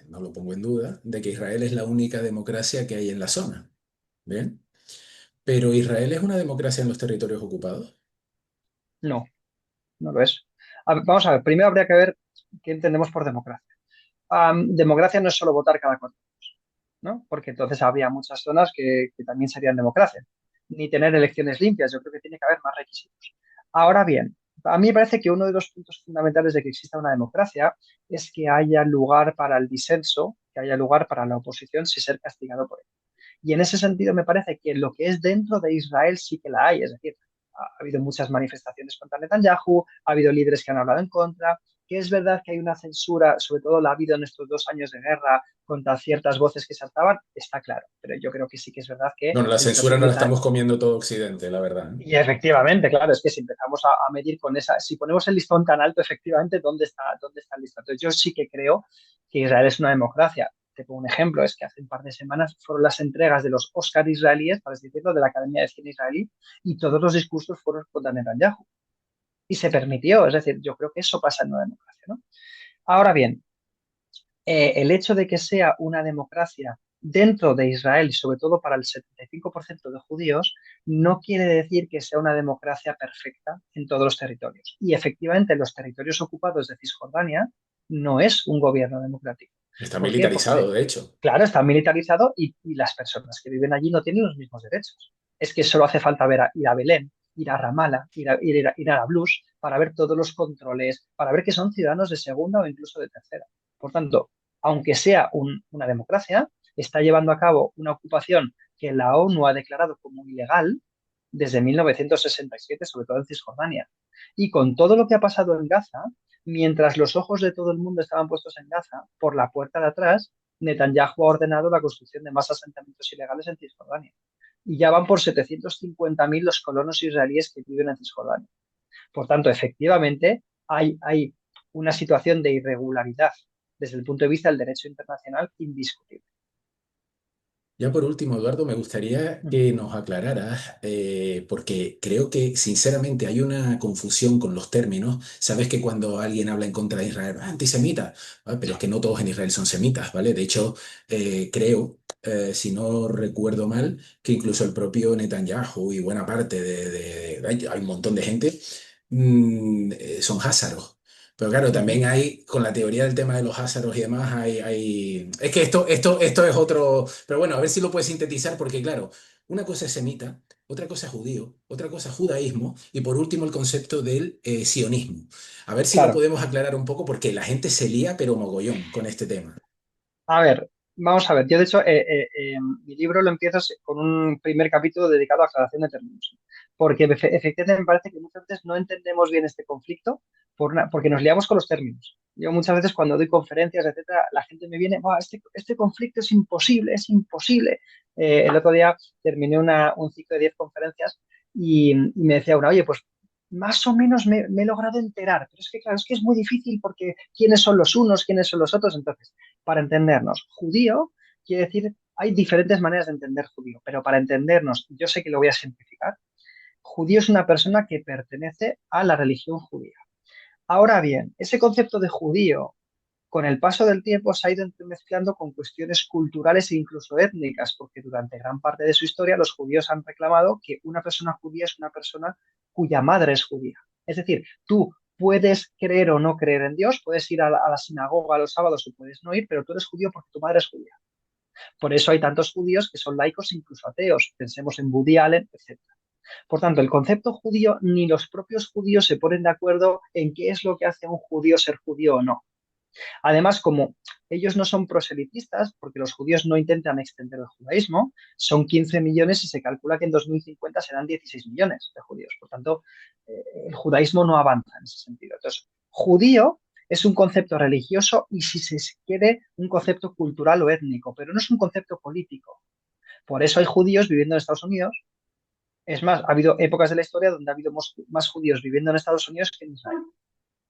Speaker 1: no lo pongo en duda, de que Israel es la única democracia que hay en la zona. ¿Bien? Pero Israel es una democracia en los territorios ocupados.
Speaker 2: No, no lo es. Vamos a ver, primero habría que ver qué entendemos por democracia. Democracia no es solo votar cada 4 años, ¿no? Porque entonces habría muchas zonas que también serían democracia. Ni tener elecciones limpias, yo creo que tiene que haber más requisitos. Ahora bien, a mí me parece que uno de los puntos fundamentales de que exista una democracia es que haya lugar para el disenso, que haya lugar para la oposición sin ser castigado por ello. Y en ese sentido me parece que lo que es dentro de Israel sí que la hay, es decir, ha habido muchas manifestaciones contra Netanyahu, ha habido líderes que han hablado en contra, que es verdad que hay una censura, sobre todo la ha habido en estos 2 años de guerra contra ciertas voces que saltaban, está claro, pero yo creo que sí que es verdad que
Speaker 1: Bueno, la
Speaker 2: en
Speaker 1: censura
Speaker 2: Estados
Speaker 1: no la
Speaker 2: Unidos hay.
Speaker 1: estamos comiendo todo Occidente, la verdad, ¿eh?
Speaker 2: Y efectivamente, claro, es que si empezamos a medir con esa, si ponemos el listón tan alto, efectivamente, ¿dónde está el listón? Entonces, yo sí que creo que Israel es una democracia. Te pongo un ejemplo, es que hace un par de semanas fueron las entregas de los Oscar israelíes, para así decirlo, de la Academia de Cine Israelí, y todos los discursos fueron contra Netanyahu. Y se permitió, es decir, yo creo que eso pasa en una democracia, ¿no? Ahora bien, el hecho de que sea una democracia dentro de Israel y sobre todo para el 75% de judíos, no quiere decir que sea una democracia perfecta en todos los territorios. Y efectivamente, en los territorios ocupados de Cisjordania no es un gobierno democrático.
Speaker 1: Está
Speaker 2: ¿Por qué? Porque,
Speaker 1: militarizado, de hecho.
Speaker 2: claro, está militarizado y las personas que viven allí no tienen los mismos derechos. Es que solo hace falta ir a Belén, ir a Ramala, ir a Nablus para ver todos los controles, para ver que son ciudadanos de segunda o incluso de tercera. Por tanto, aunque sea una democracia, está llevando a cabo una ocupación que la ONU ha declarado como ilegal desde 1967, sobre todo en Cisjordania. Y con todo lo que ha pasado en Gaza, mientras los ojos de todo el mundo estaban puestos en Gaza, por la puerta de atrás, Netanyahu ha ordenado la construcción de más asentamientos ilegales en Cisjordania. Y ya van por 750.000 los colonos israelíes que viven en Cisjordania. Por tanto, efectivamente, hay una situación de irregularidad desde el punto de vista del derecho internacional indiscutible.
Speaker 1: Ya por último, Eduardo, me gustaría que nos aclararas, porque creo que sinceramente hay una confusión con los términos. Sabes que cuando alguien habla en contra de Israel, "Ah, antisemita", ¿vale? Pero es que no todos en Israel son semitas, ¿vale? De hecho, creo, si no recuerdo mal, que incluso el propio Netanyahu y buena parte hay un montón de gente, son házaros. Pero claro,
Speaker 2: Uh -huh.
Speaker 1: también hay, con la teoría del tema de los ázaros y demás, es que esto es otro, pero bueno, a ver si lo puedes sintetizar, porque claro, una cosa es semita, otra cosa es judío, otra cosa es judaísmo, y por último el concepto del sionismo. A ver si lo
Speaker 2: Claro.
Speaker 1: podemos aclarar un poco, porque la gente se lía, pero mogollón con este tema.
Speaker 2: A ver, vamos a ver. Yo, de hecho, mi libro lo empiezo con un primer capítulo dedicado a aclaración de términos. Porque efectivamente me parece que muchas veces no entendemos bien este conflicto porque nos liamos con los términos. Yo muchas veces cuando doy conferencias, etcétera, la gente me viene, "Buah, este conflicto es imposible, es imposible". El otro día terminé un ciclo de 10 conferencias y me decía una, oye, pues más o menos me he logrado enterar, pero es que claro, es que es muy difícil porque quiénes son los unos, quiénes son los otros. Entonces, para entendernos, judío quiere decir, hay diferentes maneras de entender judío, pero para entendernos, yo sé que lo voy a simplificar, judío es una persona que pertenece a la religión judía. Ahora bien, ese concepto de judío, con el paso del tiempo, se ha ido entremezclando con cuestiones culturales e incluso étnicas, porque durante gran parte de su historia los judíos han reclamado que una persona judía es una persona cuya madre es judía. Es decir, tú puedes creer o no creer en Dios, puedes ir a la sinagoga los sábados o puedes no ir, pero tú eres judío porque tu madre es judía. Por eso hay tantos judíos que son laicos, incluso ateos. Pensemos en Woody Allen, etc. Por tanto, el concepto judío, ni los propios judíos se ponen de acuerdo en qué es lo que hace a un judío ser judío o no. Además, como ellos no son proselitistas, porque los judíos no intentan extender el judaísmo, son 15 millones y se calcula que en 2050 serán 16 millones de judíos. Por tanto, el judaísmo no avanza en ese sentido. Entonces, judío es un concepto religioso y, si se quiere, un concepto cultural o étnico, pero no es un concepto político. Por eso hay judíos viviendo en Estados Unidos. Es más, ha habido épocas de la historia donde ha habido más judíos viviendo en Estados Unidos que en Israel.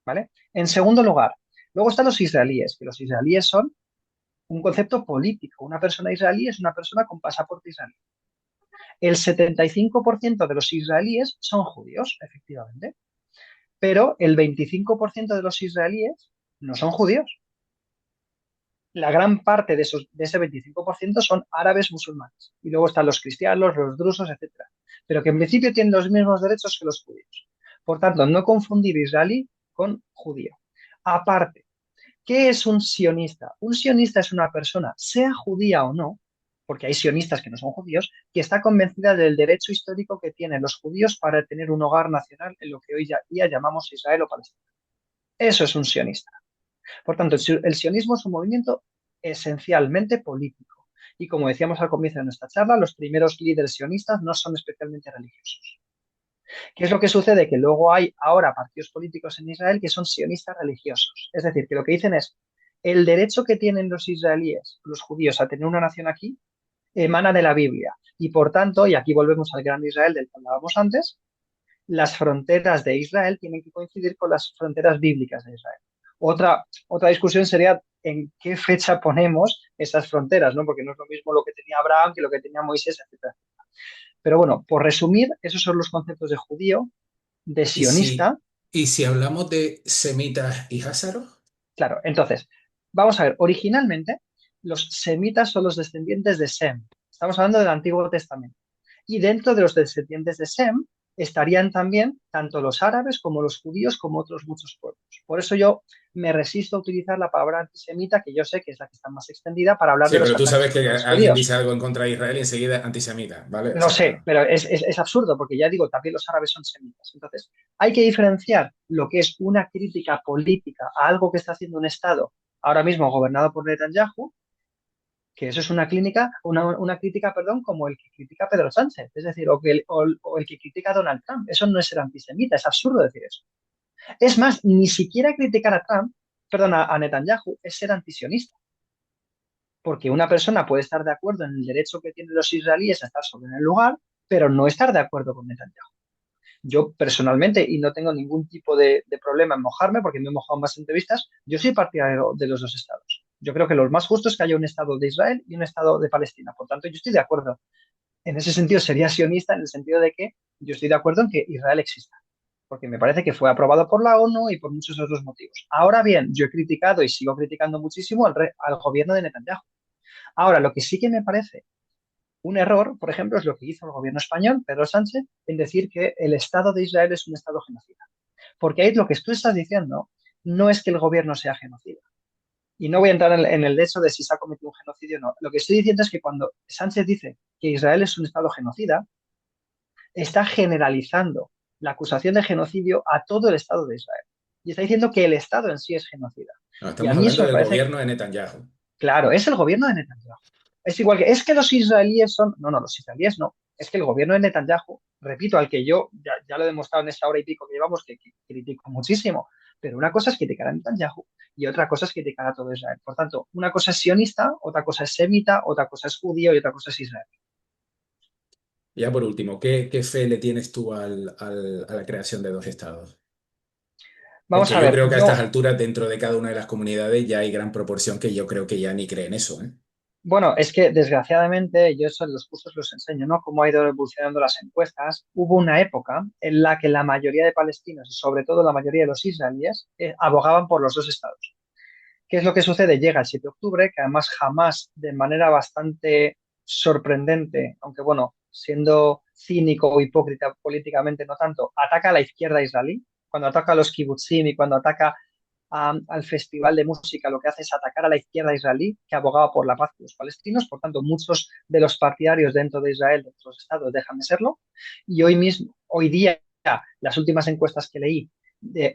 Speaker 2: ¿Vale? En segundo lugar, luego están los israelíes, que los israelíes son un concepto político. Una persona israelí es una persona con pasaporte israelí. El 75% de los israelíes son judíos, efectivamente, pero el 25% de los israelíes no son judíos. La gran parte de ese 25% son árabes musulmanes. Y luego están los cristianos, los drusos, etcétera. Pero que en principio tienen los mismos derechos que los judíos. Por tanto, no confundir israelí con judío. Aparte, ¿qué es un sionista? Un sionista es una persona, sea judía o no, porque hay sionistas que no son judíos, que está convencida del derecho histórico que tienen los judíos para tener un hogar nacional en lo que hoy día llamamos Israel o Palestina. Eso es un sionista. Por tanto, el sionismo es un movimiento esencialmente político. Y como decíamos al comienzo de nuestra charla, los primeros líderes sionistas no son especialmente religiosos. ¿Qué es lo que sucede? Que luego hay ahora partidos políticos en Israel que son sionistas religiosos. Es decir, que lo que dicen es, el derecho que tienen los israelíes, los judíos, a tener una nación aquí, emana de la Biblia. Y por tanto, y aquí volvemos al gran Israel del que hablábamos antes, las fronteras de Israel tienen que coincidir con las fronteras bíblicas de Israel. Otra discusión sería en qué fecha ponemos esas fronteras, ¿no? Porque no es lo mismo lo que tenía Abraham que lo que tenía Moisés, etc. Pero bueno, por resumir, esos son los conceptos de judío, de
Speaker 1: Y si,
Speaker 2: sionista.
Speaker 1: y si hablamos de semitas y házaros,
Speaker 2: Claro, entonces, vamos a ver, originalmente los semitas son los descendientes de Sem. Estamos hablando del Antiguo Testamento. Y dentro de los descendientes de Sem estarían también tanto los árabes como los judíos como otros muchos pueblos. Por eso yo me resisto a utilizar la palabra antisemita, que yo sé que es la que está más extendida, para hablar
Speaker 1: Sí,
Speaker 2: de los
Speaker 1: pero tú
Speaker 2: ataques
Speaker 1: sabes que
Speaker 2: contra los
Speaker 1: alguien dice
Speaker 2: judíos.
Speaker 1: algo en contra de Israel y enseguida es antisemita, ¿vale? O
Speaker 2: Lo sé,
Speaker 1: sea,
Speaker 2: pero es absurdo porque ya digo, también los árabes son semitas. Entonces, hay que diferenciar lo que es una crítica política a algo que está haciendo un Estado ahora mismo gobernado por Netanyahu, que eso es una crítica, perdón, como el que critica a Pedro Sánchez, es decir, o el que critica a Donald Trump. Eso no es ser antisemita, es absurdo decir eso. Es más, ni siquiera criticar a Trump, perdón, a Netanyahu, es ser antisionista, porque una persona puede estar de acuerdo en el derecho que tienen los israelíes a estar sobre el lugar, pero no estar de acuerdo con Netanyahu. Yo personalmente, y no tengo ningún tipo de problema en mojarme, porque me he mojado en más entrevistas, yo soy partidario de los dos estados. Yo creo que lo más justo es que haya un estado de Israel y un estado de Palestina. Por tanto, yo estoy de acuerdo. En ese sentido, sería sionista en el sentido de que yo estoy de acuerdo en que Israel exista, porque me parece que fue aprobado por la ONU y por muchos otros motivos. Ahora bien, yo he criticado y sigo criticando muchísimo al gobierno de Netanyahu. Ahora, lo que sí que me parece un error, por ejemplo, es lo que hizo el gobierno español, Pedro Sánchez, en decir que el Estado de Israel es un Estado genocida. Porque ahí lo que tú estás diciendo no es que el gobierno sea genocida. Y no voy a entrar en el hecho de si se ha cometido un genocidio o no. Lo que estoy diciendo es que cuando Sánchez dice que Israel es un Estado genocida, está generalizando la acusación de genocidio a todo el Estado de Israel. Y está diciendo que el Estado en sí es genocida.
Speaker 1: no,
Speaker 2: Y a
Speaker 1: estamos
Speaker 2: mí
Speaker 1: hablando
Speaker 2: eso me
Speaker 1: del
Speaker 2: parece
Speaker 1: gobierno de Netanyahu.
Speaker 2: claro, es el gobierno de Netanyahu. Es igual que, es que los israelíes son, no, no, los israelíes no, es que el gobierno de Netanyahu, repito, al que yo ya lo he demostrado en esta hora y pico que llevamos, que critico muchísimo, pero una cosa es criticar a Netanyahu y otra cosa es criticar a todo Israel. Por tanto, una cosa es sionista, otra cosa es semita, otra cosa es judío y otra cosa es Israel.
Speaker 1: Ya por último, ¿qué fe le tienes tú a la creación de dos estados?
Speaker 2: Vamos
Speaker 1: Porque
Speaker 2: a
Speaker 1: yo
Speaker 2: ver,
Speaker 1: creo que a estas
Speaker 2: yo
Speaker 1: alturas, dentro de cada una de las comunidades, ya hay gran proporción que yo creo que ya ni creen eso, ¿eh?
Speaker 2: bueno, es que desgraciadamente yo eso en los cursos los enseño, ¿no? Cómo ha ido evolucionando las encuestas. Hubo una época en la que la mayoría de palestinos y sobre todo la mayoría de los israelíes abogaban por los dos estados. ¿Qué es lo que sucede? Llega el 7 de octubre, que además jamás, de manera bastante sorprendente, aunque bueno, siendo cínico o hipócrita políticamente no tanto, ataca a la izquierda israelí, cuando ataca a los kibbutzim y cuando ataca al festival de música, lo que hace es atacar a la izquierda israelí, que abogaba por la paz de los palestinos. Por tanto, muchos de los partidarios dentro de Israel, de otros estados, dejan de serlo. Y hoy mismo, hoy día, las últimas encuestas que leí,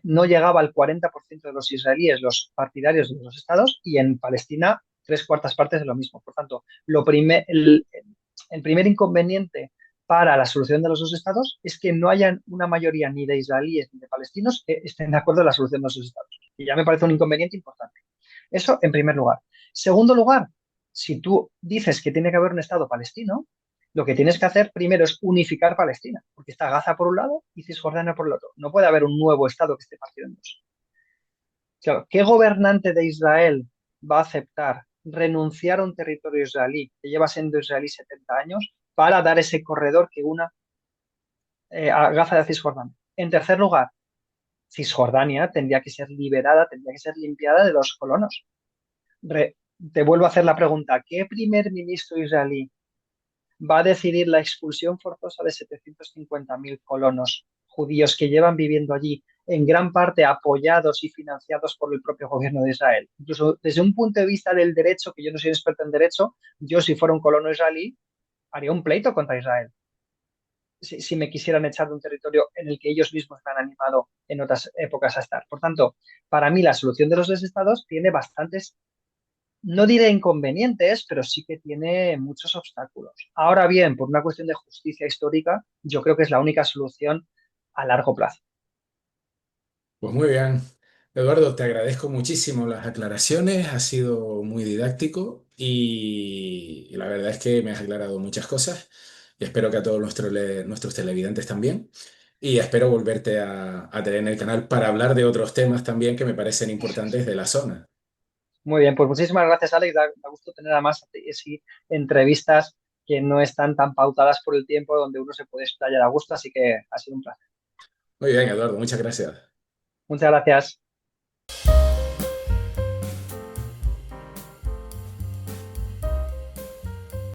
Speaker 2: no llegaba al 40% de los israelíes los partidarios de los estados y en Palestina tres cuartas partes de lo mismo. Por tanto, el primer inconveniente para la solución de los dos estados es que no haya una mayoría ni de israelíes ni de palestinos que estén de acuerdo en la solución de los dos estados. Y ya me parece un inconveniente importante. Eso en primer lugar. Segundo lugar, si tú dices que tiene que haber un estado palestino, lo que tienes que hacer primero es unificar Palestina, porque está Gaza por un lado y Cisjordania por el otro. No puede haber un nuevo estado que esté partido en dos. Claro, ¿qué gobernante de Israel va a aceptar renunciar a un territorio israelí que lleva siendo israelí 70 años para dar ese corredor que una a Gaza de Cisjordania? En tercer lugar, Cisjordania tendría que ser liberada, tendría que ser limpiada de los colonos. Re- Te vuelvo a hacer la pregunta, ¿qué primer ministro israelí va a decidir la expulsión forzosa de 750.000 colonos judíos que llevan viviendo allí, en gran parte apoyados y financiados por el propio gobierno de Israel? Incluso desde un punto de vista del derecho, que yo no soy experto en derecho, yo si fuera un colono israelí, haría un pleito contra Israel. Si me quisieran echar de un territorio en el que ellos mismos me han animado en otras épocas a estar. Por tanto, para mí la solución de los dos estados tiene bastantes, no diré inconvenientes, pero sí que tiene muchos obstáculos. Ahora bien, por una cuestión de justicia histórica, yo creo que es la única solución a largo plazo.
Speaker 1: Pues muy bien. Eduardo, te agradezco muchísimo las aclaraciones, ha sido muy didáctico y la verdad es que me has aclarado muchas cosas y espero que a todos nuestros televidentes también. Y espero volverte a tener en el canal para hablar de otros temas también que me parecen importantes de la zona.
Speaker 2: Muy bien, pues muchísimas gracias, Alex. Da gusto tener además así entrevistas que no están tan pautadas por el tiempo, donde uno se puede explayar a gusto, así que ha sido un placer.
Speaker 1: Muy bien, Eduardo, muchas gracias.
Speaker 2: Muchas gracias.